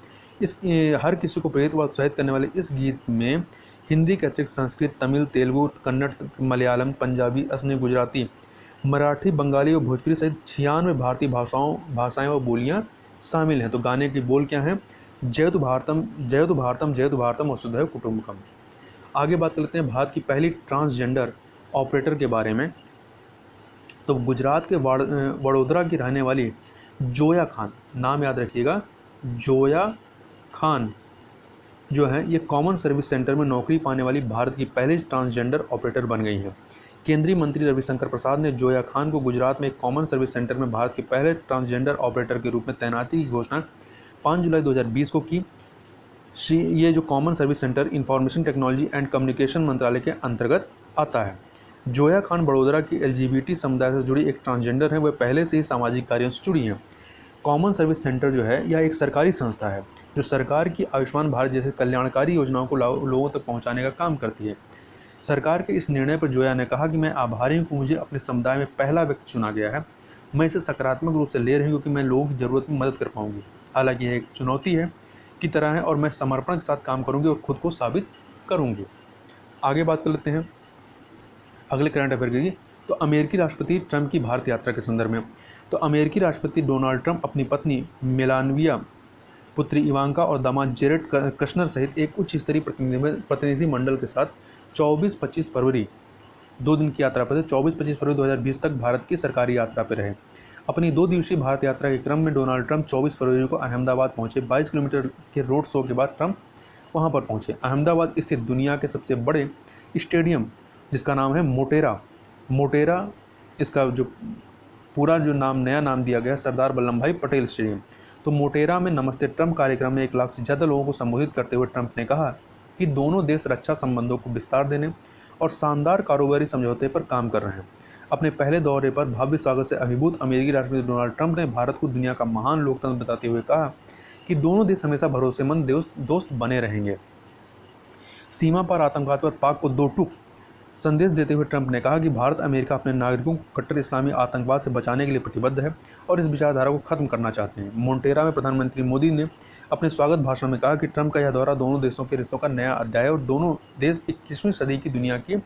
इस हर किसी को प्रेरित व उत्साहित करने वाले इस गीत में हिंदी के अतिरिक्त संस्कृत, तमिल, तेलुगु, कन्नड़, मलयालम, पंजाबी, असमी, गुजराती, मराठी, बंगाली और भोजपुरी सहित 96 भारतीय भाषाएं व बोलियां शामिल हैं। तो गाने की बोल क्या हैं, जयतु भारतम वसुधैव कुटुंबकम। आगे बात कर लेते हैं भारत की पहली ट्रांसजेंडर ऑपरेटर के बारे में। तो गुजरात के वडोदरा की रहने वाली जोया खान, नाम याद रखिएगा, जोया खान जो है ये कॉमन सर्विस सेंटर में नौकरी पाने वाली भारत की पहली ट्रांसजेंडर ऑपरेटर बन गई हैं। केंद्रीय मंत्री रविशंकर प्रसाद ने जोया खान को गुजरात में एक कॉमन सर्विस सेंटर में भारत के पहले ट्रांसजेंडर ऑपरेटर के रूप में तैनाती की घोषणा 5 जुलाई 2020 को की। ये जो common service centre information technology and communication मंत्रालय के अंतर्गत आता है। जोया खान बड़ोदरा की LGBT समुदाय से जुड़ी एक ट्रांसजेंडर है, वह पहले से ही सामाजिक कार्यों से जुड़ी हैं। कॉमन सर्विस सेंटर जो है यह एक सरकारी संस्था है जो सरकार की आयुष्मान भारत जैसे कल्याणकारी योजनाओं को लोगों तक पहुंचाने का काम करती है। सरकार के इस निर्णय पर जोया ने कहा कि मैं आभारी हूं कि मुझे अपने समुदाय में पहला व्यक्ति चुना गया है। मैं इसे सकारात्मक रूप से ले रही हूँ कि मैं लोगों की ज़रूरत में मदद कर पाऊंगी। हालांकि यह एक चुनौती है की तरह है और मैं समर्पण के साथ काम करूंगी और खुद को साबित करूंगी। आगे बात कर लेते हैं अगले करंट अफेयर की। तो अमेरिकी राष्ट्रपति ट्रंप की भारत यात्रा के संदर्भ में। तो अमेरिकी राष्ट्रपति डोनाल्ड ट्रंप अपनी पत्नी मेलानिया, पुत्री इवांका और दामाद जेरेड कश्नर सहित एक उच्च स्तरीय प्रतिनिधि मंडल के साथ 24-25 फरवरी 2 दिन की यात्रा पर 24-25 फरवरी 2020 तक भारत की सरकारी यात्रा पर रहे। अपनी 2 दिवसीय भारत यात्रा के क्रम में डोनाल्ड ट्रंप 24 फरवरी को अहमदाबाद पहुंचे। 22 किलोमीटर के रोड शो के बाद ट्रंप वहां पर पहुंचे। अहमदाबाद स्थित दुनिया के सबसे बड़े स्टेडियम जिसका नाम है मोटेरा, इसका जो पूरा जो नया नाम दिया गया है सरदार वल्लभ भाई पटेल स्टेडियम। तो मोटेरा में नमस्ते ट्रंप कार्यक्रम में 1 लाख से ज़्यादा लोगों को संबोधित करते हुए ट्रंप ने कहा कि दोनों देश रक्षा संबंधों को विस्तार देने और शानदार कारोबारी समझौते पर काम कर रहे हैं। अपने पहले दौरे पर भव्य स्वागत से अभिभूत अमेरिकी राष्ट्रपति डोनाल्ड ट्रंप ने भारत को दुनिया का महान लोकतंत्र बताते हुए कहा कि दोनों देश हमेशा भरोसेमंद दोस्त बने रहेंगे। सीमा पर आतंकवाद पर पाक को 2 टूक संदेश देते हुए ट्रंप ने कहा कि भारत अमेरिका अपने नागरिकों को कट्टर इस्लामी आतंकवाद से बचाने के लिए प्रतिबद्ध है और इस विचारधारा को खत्म करना चाहते हैं। मोटेरा में प्रधानमंत्री मोदी ने अपने स्वागत भाषण में कहा कि ट्रंप का यह दौरा दोनों देशों के रिश्तों का नया अध्याय है और दोनों देश 21वीं सदी की दुनिया की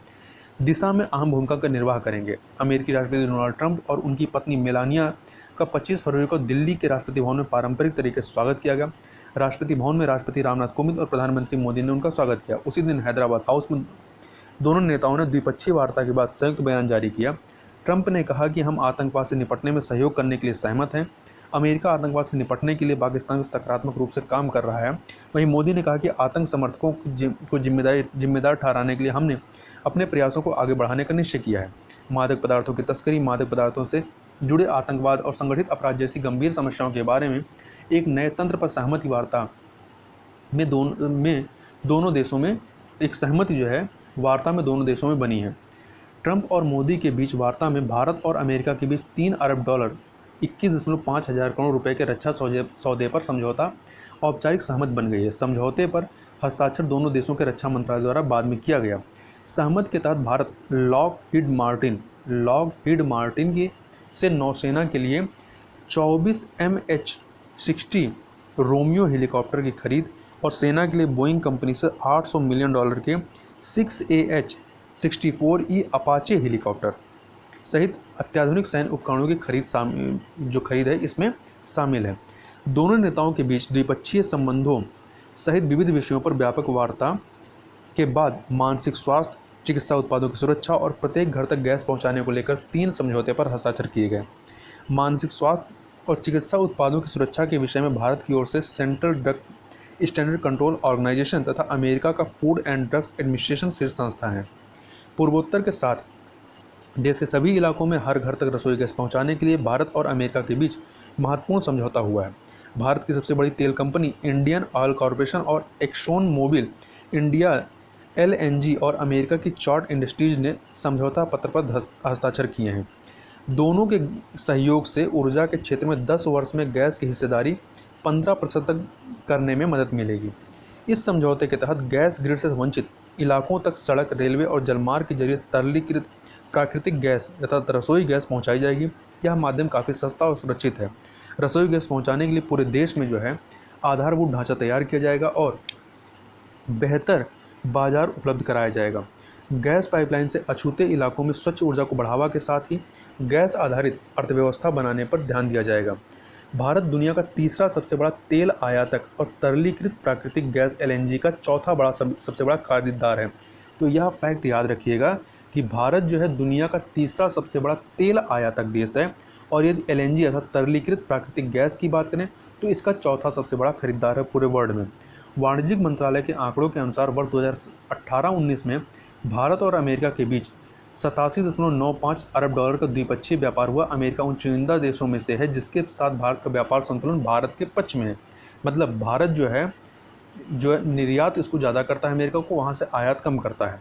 दिशा में अहम भूमिका का निर्वाह करेंगे। अमेरिकी राष्ट्रपति डोनाल्ड ट्रंप और उनकी पत्नी मेलानिया का 25 फरवरी को दिल्ली के राष्ट्रपति भवन में पारंपरिक तरीके से स्वागत किया गया। राष्ट्रपति भवन में राष्ट्रपति रामनाथ कोविंद और प्रधानमंत्री मोदी ने उनका स्वागत किया। उसी दिन हैदराबाद हाउस में दोनों नेताओं ने द्विपक्षीय वार्ता के बाद संयुक्त बयान जारी किया। ट्रंप ने कहा कि हम आतंकवाद से निपटने में सहयोग करने के लिए सहमत हैं। अमेरिका आतंकवाद से निपटने के लिए पाकिस्तान से सकारात्मक रूप से काम कर रहा है। वहीं मोदी ने कहा कि आतंक समर्थकों को जिम्मेदार ठहराने के लिए हमने अपने प्रयासों को आगे बढ़ाने का निश्चय किया है। मादक पदार्थों की तस्करी, मादक पदार्थों से जुड़े आतंकवाद और संगठित अपराध जैसी गंभीर समस्याओं के बारे में एक नए तंत्र पर सहमति वार्ता में दोनों देशों में एक सहमति जो है वार्ता में दोनों देशों में बनी है। ट्रंप और मोदी के बीच वार्ता में भारत और अमेरिका के बीच $3 अरब 21.5 हज़ार करोड़ रुपए के रक्षा सौदे पर समझौता औपचारिक सहमत बन गई है। समझौते पर हस्ताक्षर दोनों देशों के रक्षा मंत्रालय द्वारा बाद में किया गया। सहमत के तहत भारत लॉकहीड मार्टिन की से नौसेना के लिए 24 MH-60 रोमियो हेलीकॉप्टर की खरीद और सेना के लिए बोइंग कंपनी से $800 मिलियन के 6 AH-64E अपाचे हेलीकॉप्टर सहित अत्याधुनिक सैन्य उपकरणों की खरीद है इसमें शामिल है। दोनों नेताओं के बीच द्विपक्षीय संबंधों सहित विविध विषयों पर व्यापक वार्ता के बाद मानसिक स्वास्थ्य, चिकित्सा उत्पादों की सुरक्षा और प्रत्येक घर तक गैस पहुंचाने को लेकर 3 समझौते पर हस्ताक्षर किए गए। मानसिक स्वास्थ्य और चिकित्सा उत्पादों की सुरक्षा के विषय में भारत की ओर से Central Drug Standard Control Organisation तथा अमेरिका का फूड एंड ड्रग्स एडमिनिस्ट्रेशन शीर्ष संस्था है। पूर्वोत्तर के साथ देश के सभी इलाकों में हर घर तक रसोई गैस पहुंचाने के लिए भारत और अमेरिका के बीच महत्वपूर्ण समझौता हुआ है। भारत की सबसे बड़ी तेल कंपनी इंडियन ऑयल कॉरपोरेशन और एक्सॉन मोबिल इंडिया LNG और अमेरिका की चार्ट इंडस्ट्रीज ने समझौता पत्र पर हस्ताक्षर किए हैं। दोनों के सहयोग से ऊर्जा के क्षेत्र में 10 वर्ष में गैस की हिस्सेदारी 15% तक करने में मदद मिलेगी। इस समझौते के तहत गैस ग्रिड से वंचित इलाकों तक सड़क, रेलवे और जलमार्ग के जरिए तरलीकृत प्राकृतिक गैस तथा रसोई गैस पहुंचाई जाएगी। यह माध्यम काफ़ी सस्ता और सुरक्षित है। रसोई गैस पहुंचाने के लिए पूरे देश में आधारभूत ढांचा तैयार किया जाएगा और बेहतर बाजार उपलब्ध कराया जाएगा। गैस पाइपलाइन से अछूते इलाकों में स्वच्छ ऊर्जा को बढ़ावा के साथ ही गैस आधारित अर्थव्यवस्था बनाने पर ध्यान दिया जाएगा। भारत दुनिया का तीसरा सबसे बड़ा तेल आयातक और तरलीकृत प्राकृतिक गैस LNG का चौथा सबसे बड़ा खरीदार है। तो यह फैक्ट याद रखिएगा कि भारत दुनिया का तीसरा सबसे बड़ा तेल आयातक देश है और यदि LNG अर्थात तरलीकृत प्राकृतिक गैस की बात करें तो इसका चौथा सबसे बड़ा खरीदार है पूरे वर्ल्ड में। वाणिज्यिक मंत्रालय के आंकड़ों के अनुसार वर्ष 2018-19 में भारत और अमेरिका के बीच 87.95 अरब डॉलर का द्विपक्षीय व्यापार हुआ। अमेरिका उन चुनिंदा देशों में से है जिसके साथ भारत का व्यापार संतुलन भारत के पक्ष में है। मतलब भारत निर्यात इसको ज़्यादा करता है अमेरिका को, वहाँ से आयात कम करता है।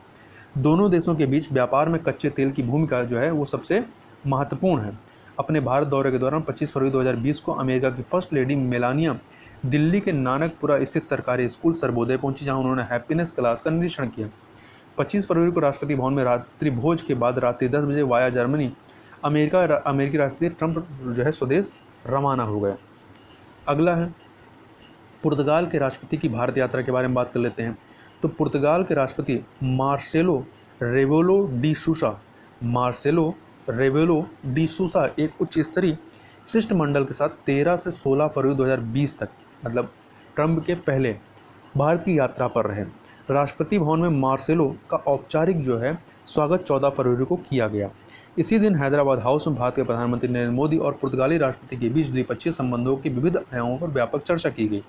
दोनों देशों के बीच व्यापार में कच्चे तेल की भूमिका वो सबसे महत्वपूर्ण है। अपने भारत दौरे के दौरान 25 फरवरी 2020 को अमेरिका की फर्स्ट लेडी मेलानिया दिल्ली के नानकपुरा स्थित सरकारी स्कूल सर्वोदय पहुंची, जहां उन्होंने हैप्पीनेस क्लास का निरीक्षण किया। 25 फरवरी को राष्ट्रपति भवन में रात्रि भोज के बाद रात्रि 10 बजे वाया जर्मनी अमेरिकी राष्ट्रपति ट्रंप स्वदेश रवाना हो गए। अगला है पुर्तगाल के राष्ट्रपति की भारत यात्रा के बारे में बात कर लेते हैं। तो पुर्तगाल के राष्ट्रपति मार्सेलो रेवेलो डी सूसा एक उच्च स्तरीय शिष्टमंडल के साथ 13 से 16 फरवरी 2020 तक, मतलब ट्रंप के पहले, भारत की यात्रा पर रहे। राष्ट्रपति भवन में मार्सेलो का औपचारिक स्वागत 14 फरवरी को किया गया। इसी दिन हैदराबाद हाउस में भारत के प्रधानमंत्री नरेंद्र मोदी और पुर्तगाली राष्ट्रपति के बीच द्विपक्षीय संबंधों के विविध आयामों पर व्यापक चर्चा की गई।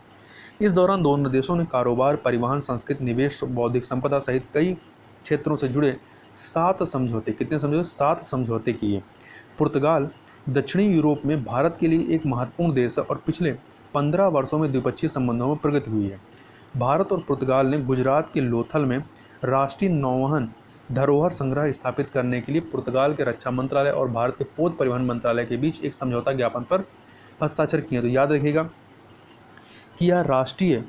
इस दौरान दोनों देशों ने कारोबार, परिवहन, संस्कृति, निवेश, बौद्धिक संपदा सहित कई क्षेत्रों से जुड़े 7 समझौते किए। पुर्तगाल दक्षिणी यूरोप में भारत के लिए एक महत्वपूर्ण देश है और पिछले 15 वर्षों में द्विपक्षीय संबंधों में प्रगति हुई है। भारत और पुर्तगाल ने गुजरात के लोथल में राष्ट्रीय नौवहन धरोहर संग्रह स्थापित करने के लिए पुर्तगाल के रक्षा मंत्रालय और भारत के पोत परिवहन मंत्रालय के बीच एक समझौता ज्ञापन पर हस्ताक्षर किए। तो याद रखिएगा कि यह राष्ट्रीय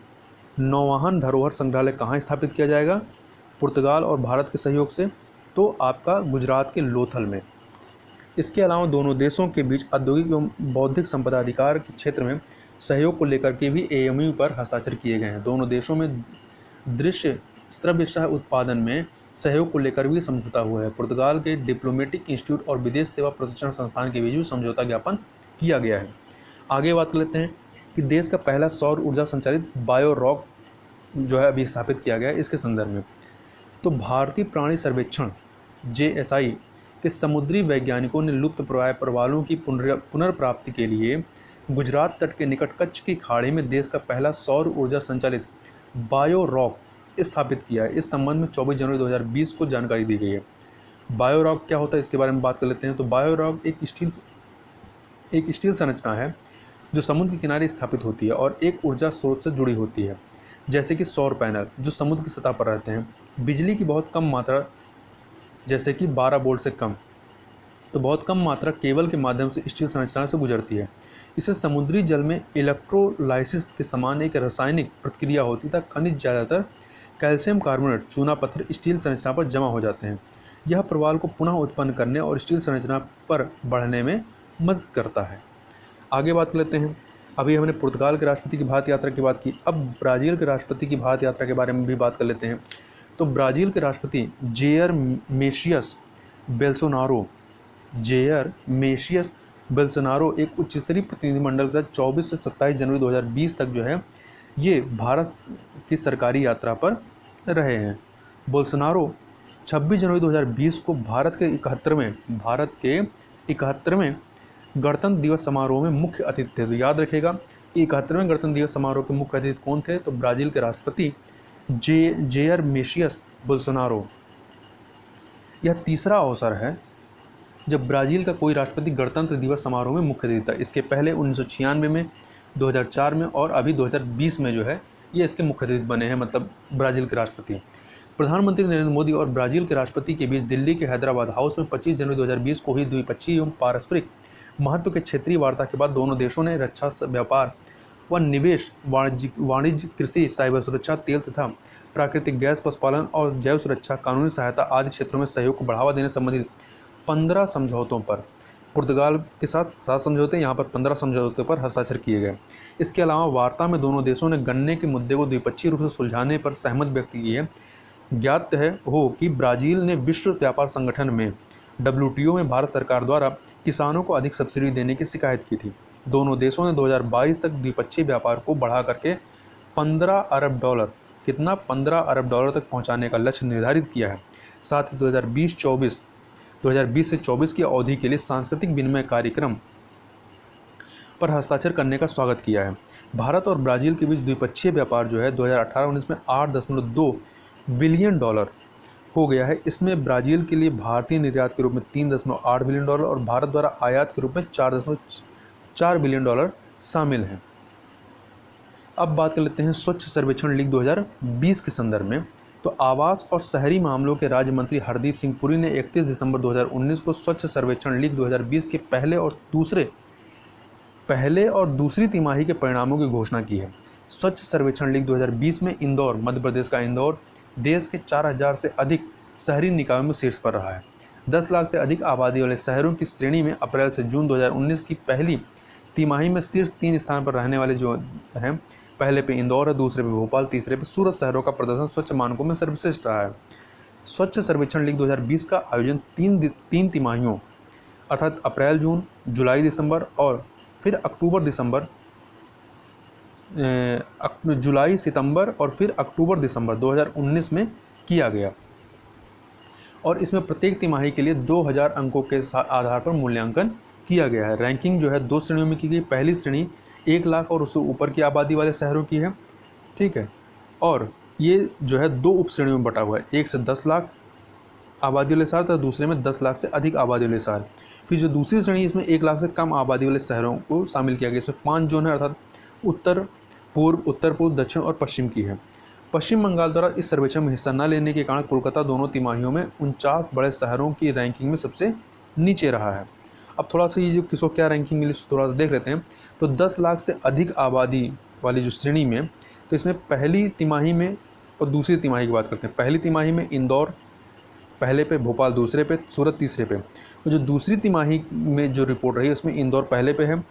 नौवहन धरोहर संग्रहालय कहाँ स्थापित किया जाएगा, पुर्तगाल और भारत के सहयोग से, तो आपका गुजरात के लोथल में। इसके अलावा दोनों देशों के बीच औद्योगिक एवं बौद्धिक संपदा अधिकार के क्षेत्र में सहयोग को लेकर के भी AMU पर हस्ताक्षर किए गए हैं। दोनों देशों में दृश्य श्रव्य सह उत्पादन में सहयोग को लेकर भी समझौता हुआ है। पुर्तगाल के डिप्लोमेटिक इंस्टीट्यूट और विदेश सेवा प्रशिक्षण संस्थान के बीच भी समझौता ज्ञापन किया गया है। आगे बात कर लेते हैं कि देश का पहला सौर ऊर्जा संचालित बायो रॉक अभी स्थापित किया गया है। इसके संदर्भ में तो भारतीय प्राणी सर्वेक्षण JSI के समुद्री वैज्ञानिकों ने लुप्त प्राय प्रवालों की पुनर्प्राप्ति के लिए गुजरात तट के निकट कच्छ की खाड़ी में देश का पहला सौर ऊर्जा संचालित बायो रॉक स्थापित किया है। इस संबंध में 24 जनवरी 2020 को जानकारी दी गई है। बायो रॉक क्या होता है इसके बारे में बात कर लेते हैं। तो बायो रॉक एक स्टील संरचना है जो समुद्र के किनारे स्थापित होती है और एक ऊर्जा स्रोत से जुड़ी होती है, जैसे कि सौर पैनल जो समुद्र की सतह पर रहते हैं। बिजली की बहुत कम मात्रा, जैसे कि 12 वोल्ट से कम, तो बहुत कम मात्रा केबल के माध्यम से स्टील संरचना से गुजरती है। इसे समुद्री जल में इलेक्ट्रोलाइसिस के समान एक रासायनिक प्रक्रिया होती है। खनिज ज़्यादातर कैल्शियम कार्बोनेट चूना पत्थर स्टील संरचना पर जमा हो जाते हैं। यह प्रवाल को पुनः उत्पन्न करने और स्टील संरचना पर बढ़ने में मदद करता है। आगे बात कर लेते हैं। अभी हमने पुर्तगाल के राष्ट्रपति की भारत यात्रा की बात की, अब ब्राज़ील के राष्ट्रपति की भारत यात्रा के बारे में भी बात कर लेते हैं। तो ब्राज़ील के राष्ट्रपति जेयर मेशियस बेल्सोनारो एक उच्च स्तरीय प्रतिनिधिमंडल के साथ 24 से 27 जनवरी 2020 तक जो है ये भारत की सरकारी यात्रा पर रहे हैं। बोल्सोनारो 26 जनवरी 2020 को भारत के 71वें गणतंत्र दिवस समारोह में मुख्य अतिथि थे। तो याद रखेगा कि 71वें गणतंत्र दिवस समारोह के मुख्य अतिथि कौन थे? तो ब्राज़ील के राष्ट्रपति जेयर मेशियस बोल्सोनारो। यह तीसरा अवसर है जब ब्राज़ील का कोई राष्ट्रपति गणतंत्र दिवस समारोह में मुख्य अतिथि था। इसके पहले 1996 में, 2004 में और अभी 2020 में जो है ये इसके मुख्य अतिथि बने हैं, मतलब ब्राज़ील के राष्ट्रपति। प्रधानमंत्री नरेंद्र मोदी और ब्राज़ील के राष्ट्रपति के बीच दिल्ली के हैदराबाद हाउस में 25 जनवरी 2020 को हुई द्विपक्षीय एवं पारस्परिक महत्व के क्षेत्रीय वार्ता के बाद दोनों देशों ने रक्षा, व्यापार व निवेश, वाणिज्य, कृषि, साइबर सुरक्षा, तेल तथा प्राकृतिक गैस, पशुपालन और जैव सुरक्षा, कानूनी सहायता आदि क्षेत्रों में सहयोग को बढ़ावा देने संबंधित 15 समझौतों पर, पुर्तगाल के साथ 7 समझौते, यहाँ पर 15 समझौतों पर हस्ताक्षर किए गए। इसके अलावा वार्ता में दोनों देशों ने गन्ने के मुद्दे को द्विपक्षीय रूप से सुलझाने पर सहमति व्यक्त की है। ज्ञात हो कि ब्राज़ील ने विश्व व्यापार संगठन में WTO में भारत सरकार द्वारा किसानों को अधिक सब्सिडी देने की शिकायत की थी। दोनों देशों ने 2022 तक द्विपक्षीय व्यापार को बढ़ा करके 15 अरब डॉलर, कितना 15 अरब डॉलर तक पहुंचाने का लक्ष्य निर्धारित किया है। साथ ही 2020 से 24 की अवधि के लिए सांस्कृतिक विनिमय कार्यक्रम पर हस्ताक्षर करने का स्वागत किया है। भारत और ब्राज़ील के बीच द्विपक्षीय व्यापार जो है 2018-19 में 8.2 बिलियन डॉलर हो गया है। इसमें ब्राज़ील के लिए भारतीय निर्यात के रूप में 3.8 बिलियन डॉलर और भारत द्वारा आयात के रूप में 4.4 बिलियन डॉलर शामिल हैं। अब बात कर लेते हैं स्वच्छ सर्वेक्षण लीग 2020 के संदर्भ में। तो आवास और शहरी मामलों के राज्य मंत्री हरदीप सिंह पुरी ने 31 दिसंबर 2019 को स्वच्छ सर्वेक्षण लीग 2020 के पहले और दूसरी तिमाही के परिणामों की घोषणा की है। स्वच्छ सर्वेक्षण लीग 2020 में इंदौर, मध्य प्रदेश का इंदौर देश के 4000 से अधिक शहरी निकायों में शीर्ष पर रहा है। 10 लाख से अधिक आबादी वाले शहरों की श्रेणी में अप्रैल से जून 2019 की पहली तिमाही में शीर्ष 3 स्थान पर रहने वाले जो हैं, पहले पे इंदौर है, दूसरे पे भोपाल, तीसरे पे सूरत शहरों का प्रदर्शन स्वच्छ मानकों में सर्वश्रेष्ठ रहा है। स्वच्छ सर्वेक्षण लीग 2020 का आयोजन 3 तिमाहियों अर्थात अप्रैल जून, जुलाई दिसंबर और फिर जुलाई सितंबर और फिर अक्टूबर दिसंबर 2019 में किया गया और इसमें प्रत्येक तिमाही के लिए 2000 अंकों के आधार पर मूल्यांकन किया गया है। रैंकिंग जो है 2 श्रेणियों में की गई। पहली श्रेणी 1 लाख और उससे ऊपर की आबादी वाले शहरों की है, ठीक है, और ये जो है 2 उप श्रेणियों में बटा हुआ है, 1 से 10 लाख आबादी वाले शहर तथा दूसरे में 10 लाख से अधिक आबादी वाले शहर। फिर जो दूसरी श्रेणी इसमें 1 लाख से कम आबादी वाले शहरों को शामिल किया गया। इसमें 5 जोन है अर्थात उत्तर पूर्व, दक्षिण और पश्चिम की है। पश्चिम बंगाल द्वारा इस सर्वेक्षण में हिस्सा न लेने के कारण कोलकाता दोनों तिमाहियों में 49 बड़े शहरों की रैंकिंग में सबसे नीचे रहा है। अब थोड़ा सा ये जो किसको क्या रैंकिंग मिली थोड़ा सा देख लेते हैं। तो 10 लाख से अधिक आबादी वाली जो श्रेणी में, तो इसमें पहली तिमाही में और दूसरी तिमाही की बात करते हैं। पहली तिमाही में इंदौर पहले पे, भोपाल दूसरे पे, सूरत तीसरे पे। तो जो दूसरी तिमाही में जो रिपोर्ट रही है उसमें इंदौर पहले पे है,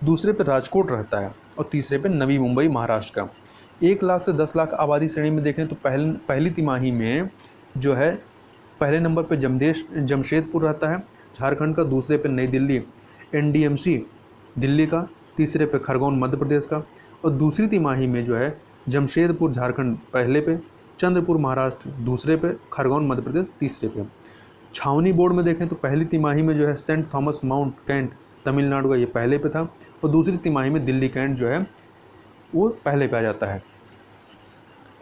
दूसरे पे राजकोट रहता है और तीसरे पे नवी मुंबई महाराष्ट्र का। 1 लाख से 10 लाख आबादी श्रेणी में देखें तो पहली तिमाही में जो है पहले नंबर पे जमशेदपुर रहता है झारखंड का, दूसरे पे नई दिल्ली NDMC दिल्ली का, तीसरे पे खरगोन मध्य प्रदेश का और दूसरी तिमाही में जो है जमशेदपुर झारखंड पहले पे, चंद्रपुर महाराष्ट्र दूसरे पे, खरगोन मध्य प्रदेश तीसरे पे। छावनी बोर्ड में देखें तो पहली तिमाही में जो है saint Thomas Mount cantt Tamil Nadu का ये पहले पे था और दूसरी तिमाही में दिल्ली कैंट जो है वो पहले पे आ जाता है।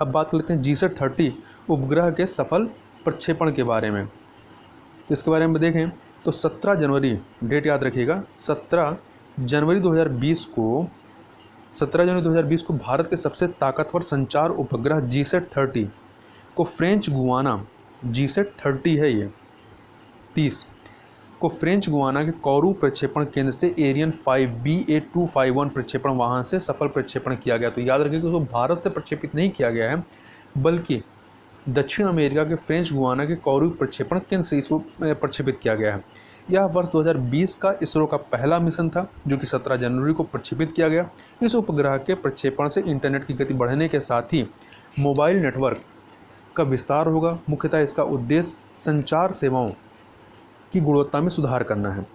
अब बात कर लेते हैं GSAT-30 उपग्रह के सफल प्रक्षेपण के बारे में। तो इसके बारे में देखें तो 17 जनवरी, डेट याद रखिएगा, 17 जनवरी 2020 को भारत के सबसे ताकतवर संचार उपग्रह GSAT-30 को फ्रेंच गुयाना, GSAT-30 है ये 30 को फ्रेंच गुयाना के कोरू प्रक्षेपण केंद्र से एरियन 5 BA251 प्रक्षेपण वाहन से सफल प्रक्षेपण किया गया। तो याद रखिए कि उसको भारत से प्रक्षेपित नहीं किया गया है, बल्कि दक्षिण अमेरिका के फ्रेंच गुयाना के कोरू प्रक्षेपण केंद्र से इसको प्रक्षेपित किया गया है। यह वर्ष 2020 का इसरो का पहला मिशन था, जो कि 17 जनवरी को प्रक्षेपित किया गया। इस उपग्रह के प्रक्षेपण से इंटरनेट की गति बढ़ने के साथ ही मोबाइल नेटवर्क का विस्तार होगा। मुख्यतः इसका उद्देश्य संचार सेवाओं की गुणवत्ता में सुधार करना है।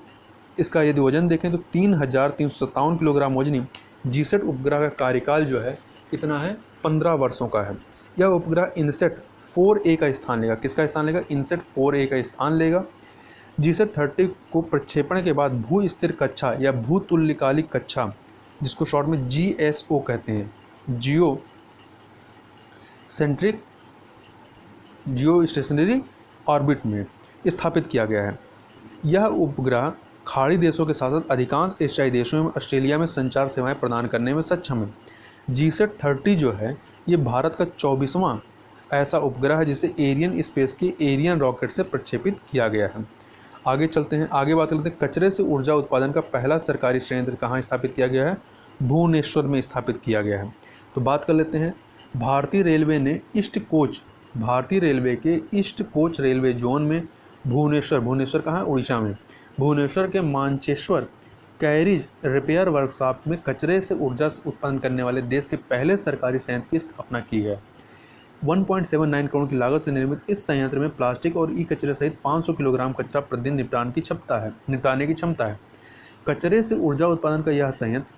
इसका यदि वजन देखें तो 3,357 किलोग्राम वजनी जीसैट उपग्रह का कार्यकाल जो है कितना है, 15 वर्षों का है। यह उपग्रह इनसेट 4A का स्थान लेगा। किसका स्थान लेगा? इनसेट 4A का स्थान लेगा। जीसैट 30 को प्रक्षेपण के बाद भू स्थिर कक्षा या भूतुल्यकालिक कक्षा, जिसको शॉर्ट में GSO कहते हैं, जियो सेंट्रिक जियो स्टेशनरी ऑर्बिट में स्थापित किया गया है। यह उपग्रह खाड़ी देशों के साथ साथ अधिकांश एशियाई देशों में ऑस्ट्रेलिया में संचार सेवाएं प्रदान करने में सक्षम है। जीसैट 30 जो है ये भारत का 24वां ऐसा उपग्रह है जिसे एरियन स्पेस के एरियन रॉकेट से प्रक्षेपित किया गया है। आगे चलते हैं, आगे बात करते हैं। कचरे से ऊर्जा उत्पादन का पहला सरकारी संयंत्र कहाँ स्थापित किया गया है? भुवनेश्वर में स्थापित किया गया है। तो बात कर लेते हैं, भारतीय रेलवे ने भारतीय रेलवे के ईस्ट कोच रेलवे जोन में भुवनेश्वर कहाँ है? उड़ीसा में। भुवनेश्वर के मानचेश्वर कैरिज रिपेयर वर्कशॉप में कचरे से ऊर्जा उत्पन्न करने वाले देश के पहले सरकारी संयंत्र की स्थापना की है। 1.79 करोड़ की लागत से निर्मित इस संयंत्र में प्लास्टिक और ई कचरे सहित 500 किलोग्राम कचरा प्रतिदिन निपटाने की क्षमता है। कचरे से ऊर्जा उत्पादन का यह संयंत्र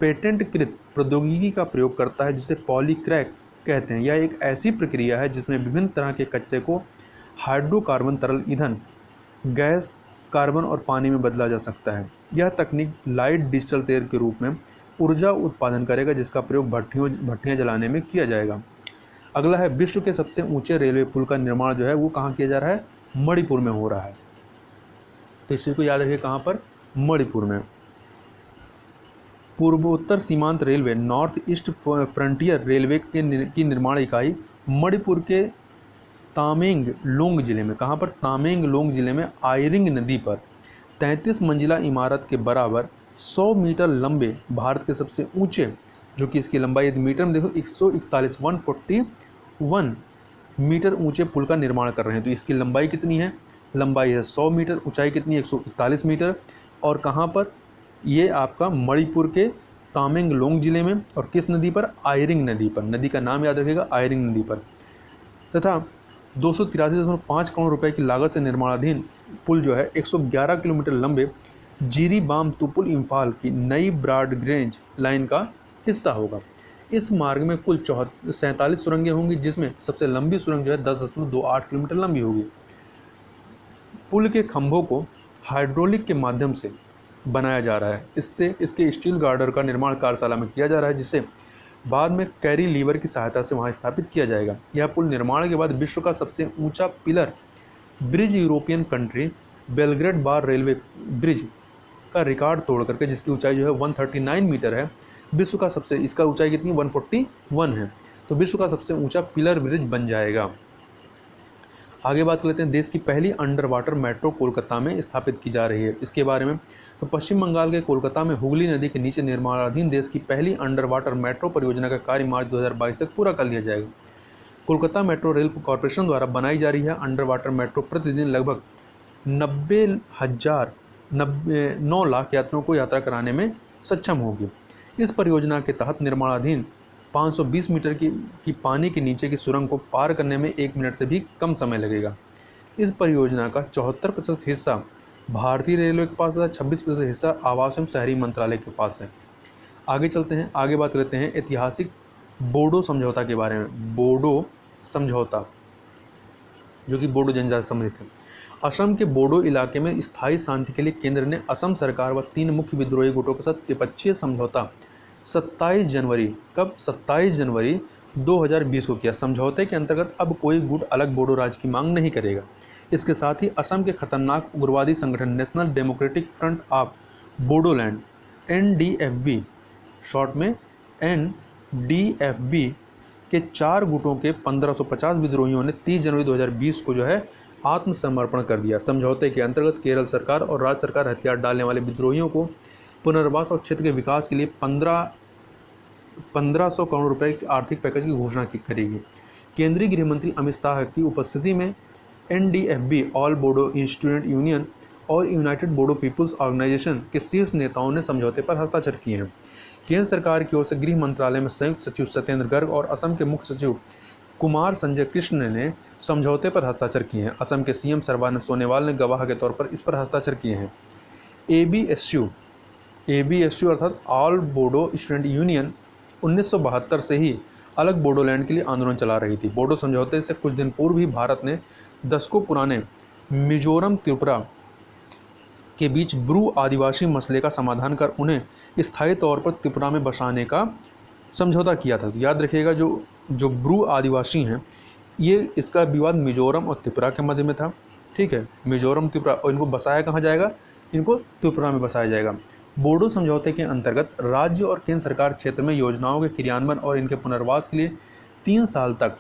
पेटेंटकृत प्रौद्योगिकी का प्रयोग करता है जिसे पॉलीक्रैक कहते हैं। यह एक ऐसी प्रक्रिया है जिसमें विभिन्न तरह के कचरे को हाइड्रोकार्बन, तरल ईंधन, गैस, कार्बन और पानी में बदला जा सकता है। यह तकनीक लाइट डिजिटल तेल के रूप में ऊर्जा उत्पादन करेगा, जिसका प्रयोग भट्टियाँ जलाने में किया जाएगा। अगला है, विश्व के सबसे ऊंचे रेलवे पुल का निर्माण जो है वो कहाँ किया जा रहा है? मणिपुर में हो रहा है। तो इसी को याद रखिए, कहाँ पर? मणिपुर में। पूर्वोत्तर सीमांत railway, north east frontier railway की निर्माण इकाई मणिपुर के तामेंगलोंग जिले में, कहाँ पर? तामेंगलोंग जिले में आयरिंग नदी पर 33 मंजिला इमारत के बराबर 100 मीटर लंबे भारत के सबसे ऊंचे, जो कि इसकी लंबाई यदि मीटर में देखो 141 मीटर ऊंचे पुल का निर्माण कर रहे हैं। तो इसकी लंबाई कितनी है? लंबाई है 100 मीटर, ऊंचाई कितनी है? 141 मीटर। और कहाँ पर? ये आपका मणिपुर के तामेंगलोंग जिले में। और किस नदी पर? आयरिंग नदी पर। नदी का नाम याद रखिएगा, आयरिंग नदी पर। तथा 283.5 करोड़ रुपए की लागत से निर्माणाधीन पुल जो है 111 किलोमीटर लंबे जीरीबाम तुपुल इम्फाल की नई ब्रॉड गेज लाइन का हिस्सा होगा। इस मार्ग में कुल 47 सुरंगें होंगी, जिसमें सबसे लंबी सुरंग जो है 10.28 किलोमीटर लंबी होगी। पुल के खंभों को हाइड्रोलिक के माध्यम से बनाया जा रहा है। इससे इसके स्टील गार्डर का निर्माण कार्यशाला में किया जा रहा है, जिसे बाद में कैरी लीवर की सहायता से वहां स्थापित किया जाएगा। यह पुल निर्माण के बाद विश्व का सबसे ऊंचा pillar bridge European country Belgrade Bar railway bridge का रिकॉर्ड तोड़ करके, जिसकी ऊंचाई जो है 139 मीटर है, विश्व का सबसे, इसका ऊंचाई कितनी? 141 है। तो विश्व का सबसे ऊंचा पिलर ब्रिज बन जाएगा। आगे बात कर लेते हैं, देश की पहली अंडर वाटर मेट्रो कोलकाता में स्थापित की जा रही है। इसके बारे में तो पश्चिम बंगाल के कोलकाता में हुगली नदी के नीचे निर्माणाधीन देश की पहली अंडर वाटर मेट्रो परियोजना का कार्य मार्च 2022 तक पूरा कर लिया जाएगा। कोलकाता मेट्रो रेल कॉरपोरेशन द्वारा बनाई जा रही है अंडर वाटर मेट्रो प्रतिदिन लगभग 9 लाख यात्रियों को यात्रा कराने में सक्षम होगी। इस परियोजना के तहत निर्माणाधीन 520 मीटर की पानी के नीचे की सुरंग को पार करने में 1 मिनट से भी कम समय लगेगा। इस परियोजना का 74% हिस्सा भारतीय रेलवे के पास है, 26% हिस्सा आवास एवं शहरी मंत्रालय के पास है। आगे चलते हैं, आगे बात करते हैं ऐतिहासिक बोडो समझौता के बारे में। बोडो समझौता, जो कि बोडो जनजाति सम्मिलित है। असम के बोडो इलाके में स्थायी शांति के लिए केंद्र ने असम सरकार व 3 मुख्य विद्रोही गुटों के साथ त्रिपक्षीय समझौता 27 जनवरी 2020 को किया। समझौते के अंतर्गत अब कोई गुट अलग बोडो राज्य की मांग नहीं करेगा। इसके साथ ही असम के खतरनाक उग्रवादी संगठन national democratic front of Bodoland NDFB, short में NDFB के 4 गुटों के 1550 विद्रोहियों ने 30 जनवरी 2020 को जो है आत्मसमर्पण कर दिया। समझौते के अंतर्गत केरल सरकार और राज्य सरकार हथियार डालने वाले विद्रोहियों को पुनर्वास और क्षेत्र के विकास के लिए 1500 करोड़ रुपए के आर्थिक पैकेज की घोषणा करेगी। केंद्रीय गृह मंत्री अमित शाह की उपस्थिति में NDFB, all Bodo student union और यूनाइटेड बोडो पीपुल्स ऑर्गेनाइजेशन के शीर्ष नेताओं ने समझौते पर हस्ताक्षर किए हैं। केंद्र सरकार की ओर से गृह मंत्रालय में संयुक्त सचिव सत्येंद्र गर्ग और असम के मुख्य सचिव कुमार संजय कृष्ण ने समझौते पर हस्ताक्षर किए हैं। असम के CM सर्बानंद सोनोवाल ने गवाह के तौर पर इस पर हस्ताक्षर किए हैं। ABSU अर्थात ऑल बोडो स्टूडेंट यूनियन 1972 से ही अलग बोडोलैंड के लिए आंदोलन चला रही थी। बोडो समझौते से कुछ दिन पूर्व ही भारत ने दशकों पुराने मिजोरम त्रिपुरा के बीच ब्रू आदिवासी मसले का समाधान कर उन्हें स्थायी तौर पर त्रिपुरा में बसाने का समझौता किया था। तो याद रखिएगा, जो ब्रू आदिवासी हैं, ये इसका विवाद मिजोरम और त्रिपुरा के मध्य में था। ठीक है, मिजोरम त्रिपुरा, और इनको बसाया कहाँ जाएगा? इनको त्रिपुरा में बसाया जाएगा। बोडो समझौते के अंतर्गत राज्य और केंद्र सरकार क्षेत्र में योजनाओं के क्रियान्वयन और इनके पुनर्वास के लिए 3 साल तक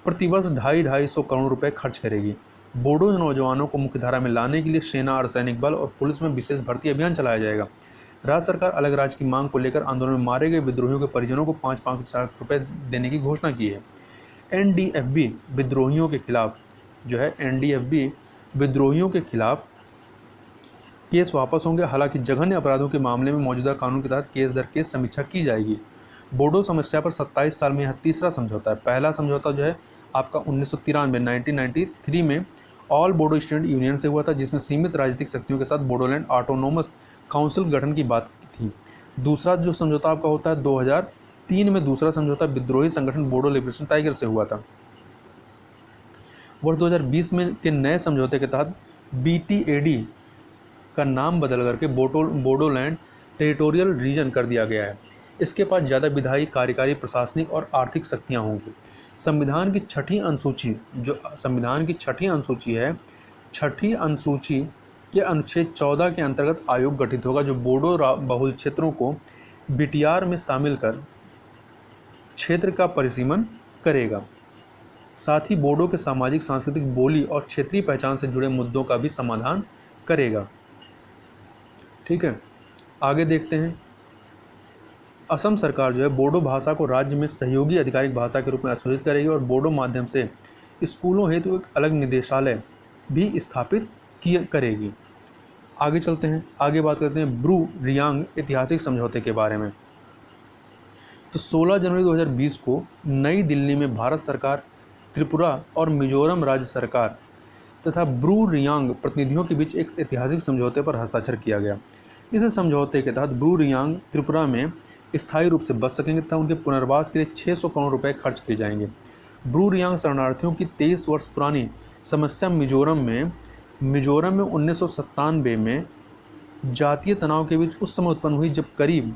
प्रतिवर्ष 250 करोड़ रुपए खर्च करेगी। बोडो नौजवानों को मुख्यधारा में लाने के लिए सेना, अर्धसैनिक बल और पुलिस में विशेष भर्ती अभियान चलाया जाएगा। राज्य सरकार अलग राज्य की मांग को लेकर आंदोलन में मारे गए विद्रोहियों के परिजनों को 5-5 लाख रुपए देने की घोषणा की है। NDFB विद्रोहियों के खिलाफ NDFB विद्रोहियों के खिलाफ केस वापस होंगे। हालांकि जघन्य अपराधों के मामले में मौजूदा कानून के तहत केस दर केस समीक्षा की जाएगी। बोडो समस्या पर 27 साल में यह तीसरा समझौता है। पहला समझौता आपका 1993 में ऑल बोडो स्टूडेंट यूनियन से हुआ था, जिसमें सीमित राजनीतिक शक्तियों के साथ बोडोलैंड ऑटोनोमस काउंसिल गठन की बात थी। दूसरा जो समझौता आपका होता है 2003 में दूसरा समझौता विद्रोही संगठन बोडो लिबरेशन टाइगर से हुआ था। वर्ष 2020 में के नए समझौते के तहत BTAD का नाम बदल करके बोडोलैंड टेरिटोरियल रीजन कर दिया गया है। इसके पास ज़्यादा विधायी, कार्यकारी, प्रशासनिक और आर्थिक शक्तियाँ होंगी। संविधान की छठी अनुसूची है, छठी अनुसूची के अनुच्छेद 14 के अंतर्गत आयोग गठित होगा, जो बोडो बहुल क्षेत्रों को BTR में शामिल कर क्षेत्र का परिसीमन करेगा। साथ ही बोडो के सामाजिक, सांस्कृतिक, बोली और क्षेत्रीय पहचान से जुड़े मुद्दों का भी समाधान करेगा। ठीक है, आगे देखते हैं। असम सरकार बोडो भाषा को राज्य में सहयोगी आधिकारिक भाषा के रूप में संशोधित करेगी और बोडो माध्यम से स्कूलों हेतु एक अलग निदेशालय भी स्थापित करेगी। आगे चलते हैं, आगे बात करते हैं ब्रू रियांग ऐतिहासिक समझौते के बारे में। तो 16 जनवरी 2020 को नई दिल्ली में भारत सरकार, त्रिपुरा और मिजोरम राज्य सरकार तथा ब्रू रियांग प्रतिनिधियों के बीच एक ऐतिहासिक समझौते पर हस्ताक्षर किया गया। इस समझौते के तहत ब्रू रियांग त्रिपुरा में स्थायी रूप से बस सकेंगे तथा उनके पुनर्वास के लिए 600 करोड़ रुपए खर्च किए जाएंगे। ब्रू रियांग शरणार्थियों की 23 वर्ष पुरानी समस्या मिजोरम में 1997 में जातीय तनाव के बीच उस समय उत्पन्न हुई जब करीब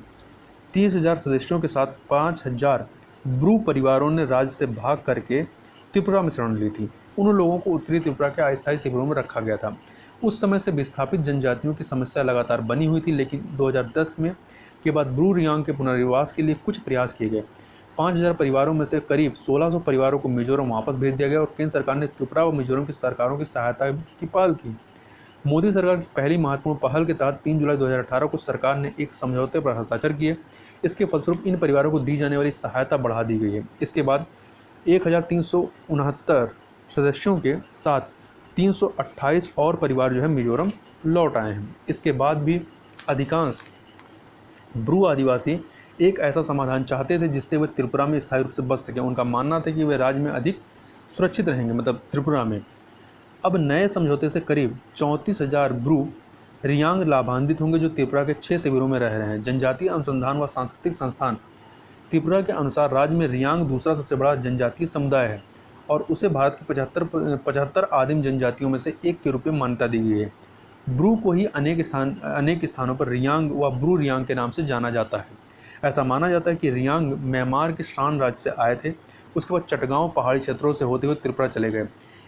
30,000 सदस्यों के साथ 5,000 ब्रू परिवारों ने राज्य से भाग करके त्रिपुरा में शरण ली थी। उन लोगों को उत्तरी त्रिपुरा के अस्थायी शिविरों में रखा गया था। उस समय से विस्थापित जनजातियों की समस्या लगातार बनी हुई थी, लेकिन 2010 में के बाद ब्रू रियांग के पुनर्वास के लिए कुछ प्रयास किए गए। 5,000 परिवारों में से करीब 1,600 परिवारों को मिजोरम वापस भेज दिया गया और केंद्र सरकार ने त्रिपुरा व मिजोरम की सरकारों की सहायता की पहल की। मोदी सरकार की पहली महत्वपूर्ण पहल के तहत 3 जुलाई 2018 को सरकार ने एक समझौते पर हस्ताक्षर किए। इसके फलस्वरूप इन परिवारों को दी जाने वाली सहायता बढ़ा दी गई है। इसके बाद 1,369 सदस्यों के साथ 328 और परिवार मिजोरम लौट आए हैं। इसके बाद भी अधिकांश ब्रू आदिवासी एक ऐसा समाधान चाहते थे जिससे वे त्रिपुरा में स्थायी रूप से बस सकें। उनका मानना था कि वे राज्य में अधिक सुरक्षित रहेंगे, मतलब त्रिपुरा में। अब नए समझौते से करीब 34,000 ब्रू रियांग लाभान्वित होंगे जो त्रिपुरा के 6 शिविरों में रह रहे हैं। जनजातीय अनुसंधान व सांस्कृतिक संस्थान त्रिपुरा के अनुसार राज्य में रियांग दूसरा सबसे बड़ा जनजातीय समुदाय है और उसे भारत की 75 आदिम जनजातियों में से एक के रूप में मान्यता दी गई है। ब्रू को ही अनेक स्थानों पर रियांग व ब्रू रियांग के नाम से जाना जाता है। ऐसा माना जाता है कि रियांग म्यांमार के शान राज्य से आए थे, उसके बाद चटगांव पहाड़ी क्षेत्रों से होते हुए त्रिपुरा चले गए।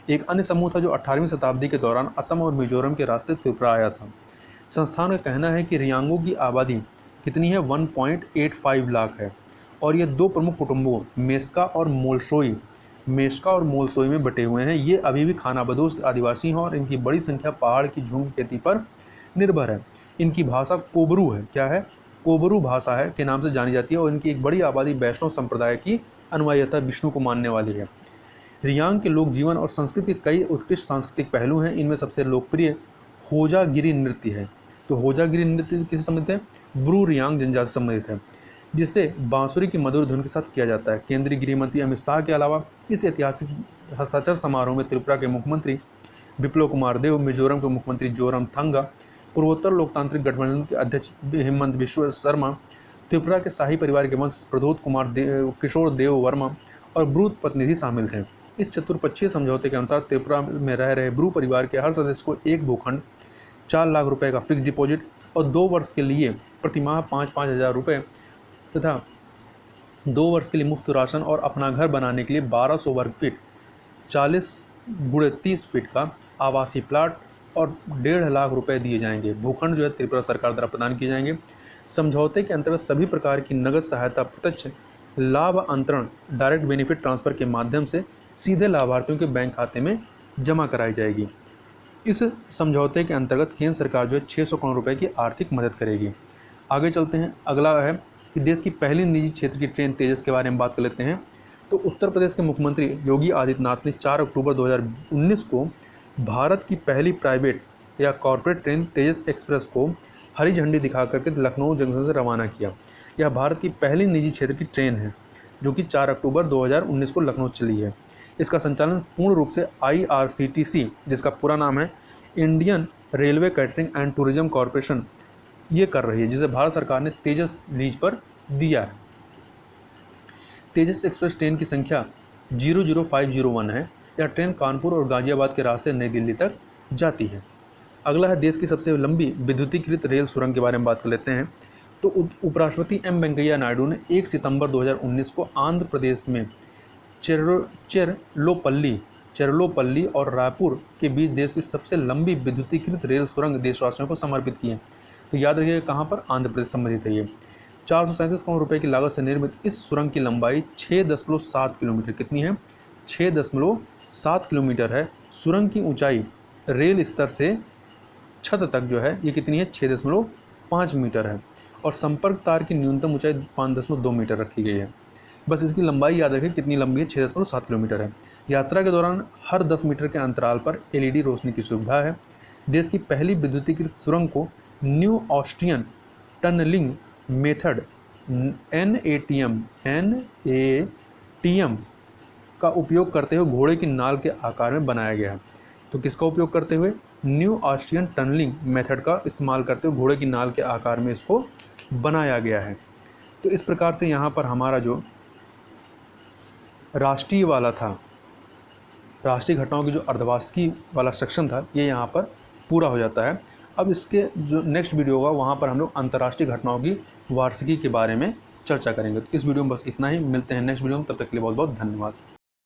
एक अन्य समूह था जो 18वीं शताब्दी के दौरान असम और मिजोरम के रास्ते त्रिपुरा आया था। संस्थान का कहना है कि रियांगों की आबादी कितनी है 1.85 लाख है और ये 2 प्रमुख कुटुंबों मेस्का और मोलशोई मेशका और मोलसोई में बटे हुए हैं। ये अभी भी खानाबदोश आदिवासी हैं और इनकी बड़ी संख्या पहाड़ की झूम खेती पर निर्भर है। इनकी भाषा कोबरू है। क्या है? कोबरू भाषा है के नाम से जानी जाती है और इनकी एक बड़ी आबादी वैष्णव संप्रदाय की अनुयायी तथा विष्णु को मानने वाली है। रियांग के लोक जीवन और संस्कृति के कई उत्कृष्ट सांस्कृतिक पहलू हैं। इनमें सबसे लोकप्रिय होजागिरी नृत्य है। तो होजागिरी नृत्य किससे संबंधित है? ब्रू रियांग जनजाति से संबंधित है, जिसे बांसुरी की मधुर धुन के साथ किया जाता है। केंद्रीय गृह मंत्री अमित शाह के अलावा इस ऐतिहासिक हस्ताक्षर समारोह में त्रिपुरा के मुख्यमंत्री बिप्लब कुमार देव, मिजोरम के मुख्यमंत्री जोरामथंगा, पूर्वोत्तर लोकतांत्रिक गठबंधन के अध्यक्ष हेमंत बिश्व शर्मा, त्रिपुरा के शाही परिवार के वंश प्रदोत कुमार किशोर देव वर्मा और ब्रू प्रतिनिधि शामिल थे। इस चतुर्पक्षीय समझौते के अनुसार त्रिपुरा में रह रहे ब्रू परिवार के हर सदस्य को एक भूखंड, 4 लाख रुपए का फिक्स डिपॉजिट और 2 वर्ष के लिए प्रतिमाह 5-5 हज़ार रुपये तथा 2 वर्ष के लिए मुफ्त राशन और अपना घर बनाने के लिए 1200 वर्ग फीट 40x30 फीट का आवासीय प्लाट और 1.5 लाख रुपए दिए जाएंगे। भूखंड जो है त्रिपुरा सरकार द्वारा प्रदान किए जाएंगे। समझौते के अंतर्गत सभी प्रकार की नगद सहायता प्रत्यक्ष लाभ अंतरण डायरेक्ट बेनिफिट ट्रांसफर के माध्यम से सीधे लाभार्थियों के बैंक खाते में जमा कराई जाएगी। इस समझौते के अंतर्गत केंद्र सरकार जो है 600 करोड़ रुपए की आर्थिक मदद करेगी। आगे चलते हैं। अगला है कि देश की पहली निजी क्षेत्र की ट्रेन तेजस के बारे में बात कर लेते हैं। तो उत्तर प्रदेश के मुख्यमंत्री योगी आदित्यनाथ ने 4 अक्टूबर 2019 को भारत की पहली प्राइवेट या कॉरपोरेट ट्रेन तेजस एक्सप्रेस को हरी झंडी दिखा करके लखनऊ जंक्शन से रवाना किया। यह भारत की पहली निजी क्षेत्र की ट्रेन है जो कि 4 अक्टूबर 2019 को लखनऊ चली है। इसका संचालन पूर्ण रूप से IRCTC, जिसका पूरा नाम है Indian railway catering and tourism corporation, ये कर रही है, जिसे भारत सरकार ने तेजस लीज पर दिया है। तेजस एक्सप्रेस ट्रेन की संख्या 00501 है। यह ट्रेन कानपुर और गाजियाबाद के रास्ते नई दिल्ली तक जाती है। अगला है देश की सबसे लंबी विद्युतीकृत रेल सुरंग के बारे में बात कर लेते हैं। तो उपराष्ट्रपति M वेंकैया नायडू ने 1 सितंबर 2019 को आंध्र प्रदेश में चेरलोपल्ली और रायपुर के बीच देश की सबसे लंबी विद्युतीकृत रेल सुरंग देशवासियों को समर्पित की है। तो याद रखिएगा कहाँ पर? आंध्र प्रदेश संबंधित है ये। 437 करोड़ रुपए की लागत से निर्मित इस सुरंग की लंबाई 6.7 किलोमीटर कितनी है? 6.7 किलोमीटर है। सुरंग की ऊंचाई रेल स्तर से छत तक जो है ये कितनी है? 6.5 मीटर है और संपर्क तार की न्यूनतम ऊंचाई 5.2 मीटर रखी गई है। बस इसकी लंबाई याद रखें कितनी लंबी है? 6.7 किलोमीटर है। यात्रा के दौरान हर 10 मीटर के अंतराल पर LED रोशनी की सुविधा है। देश की पहली विद्युतीकृत सुरंग को New Austrian Tunnelling Method NATM का उपयोग करते हुए घोड़े की नाल के आकार में बनाया गया है। तो किसका उपयोग करते हुए? न्यू ऑस्ट्रियन टनलिंग मेथड का इस्तेमाल करते हुए घोड़े की नाल के आकार में इसको बनाया गया है। तो इस प्रकार से यहाँ पर हमारा जो राष्ट्रीय वाला था, राष्ट्रीय घटनाओं की जो अर्धवार्षिकी वाला सेक्शन था, ये यहाँ पर पूरा हो जाता है। अब इसके जो नेक्स्ट वीडियो होगा वहाँ पर हम लोग अंतर्राष्ट्रीय घटनाओं की वार्षिकी के बारे में चर्चा करेंगे। तो इस वीडियो में बस इतना ही। मिलते हैं नेक्स्ट वीडियो में, तब तक के लिए बहुत बहुत धन्यवाद।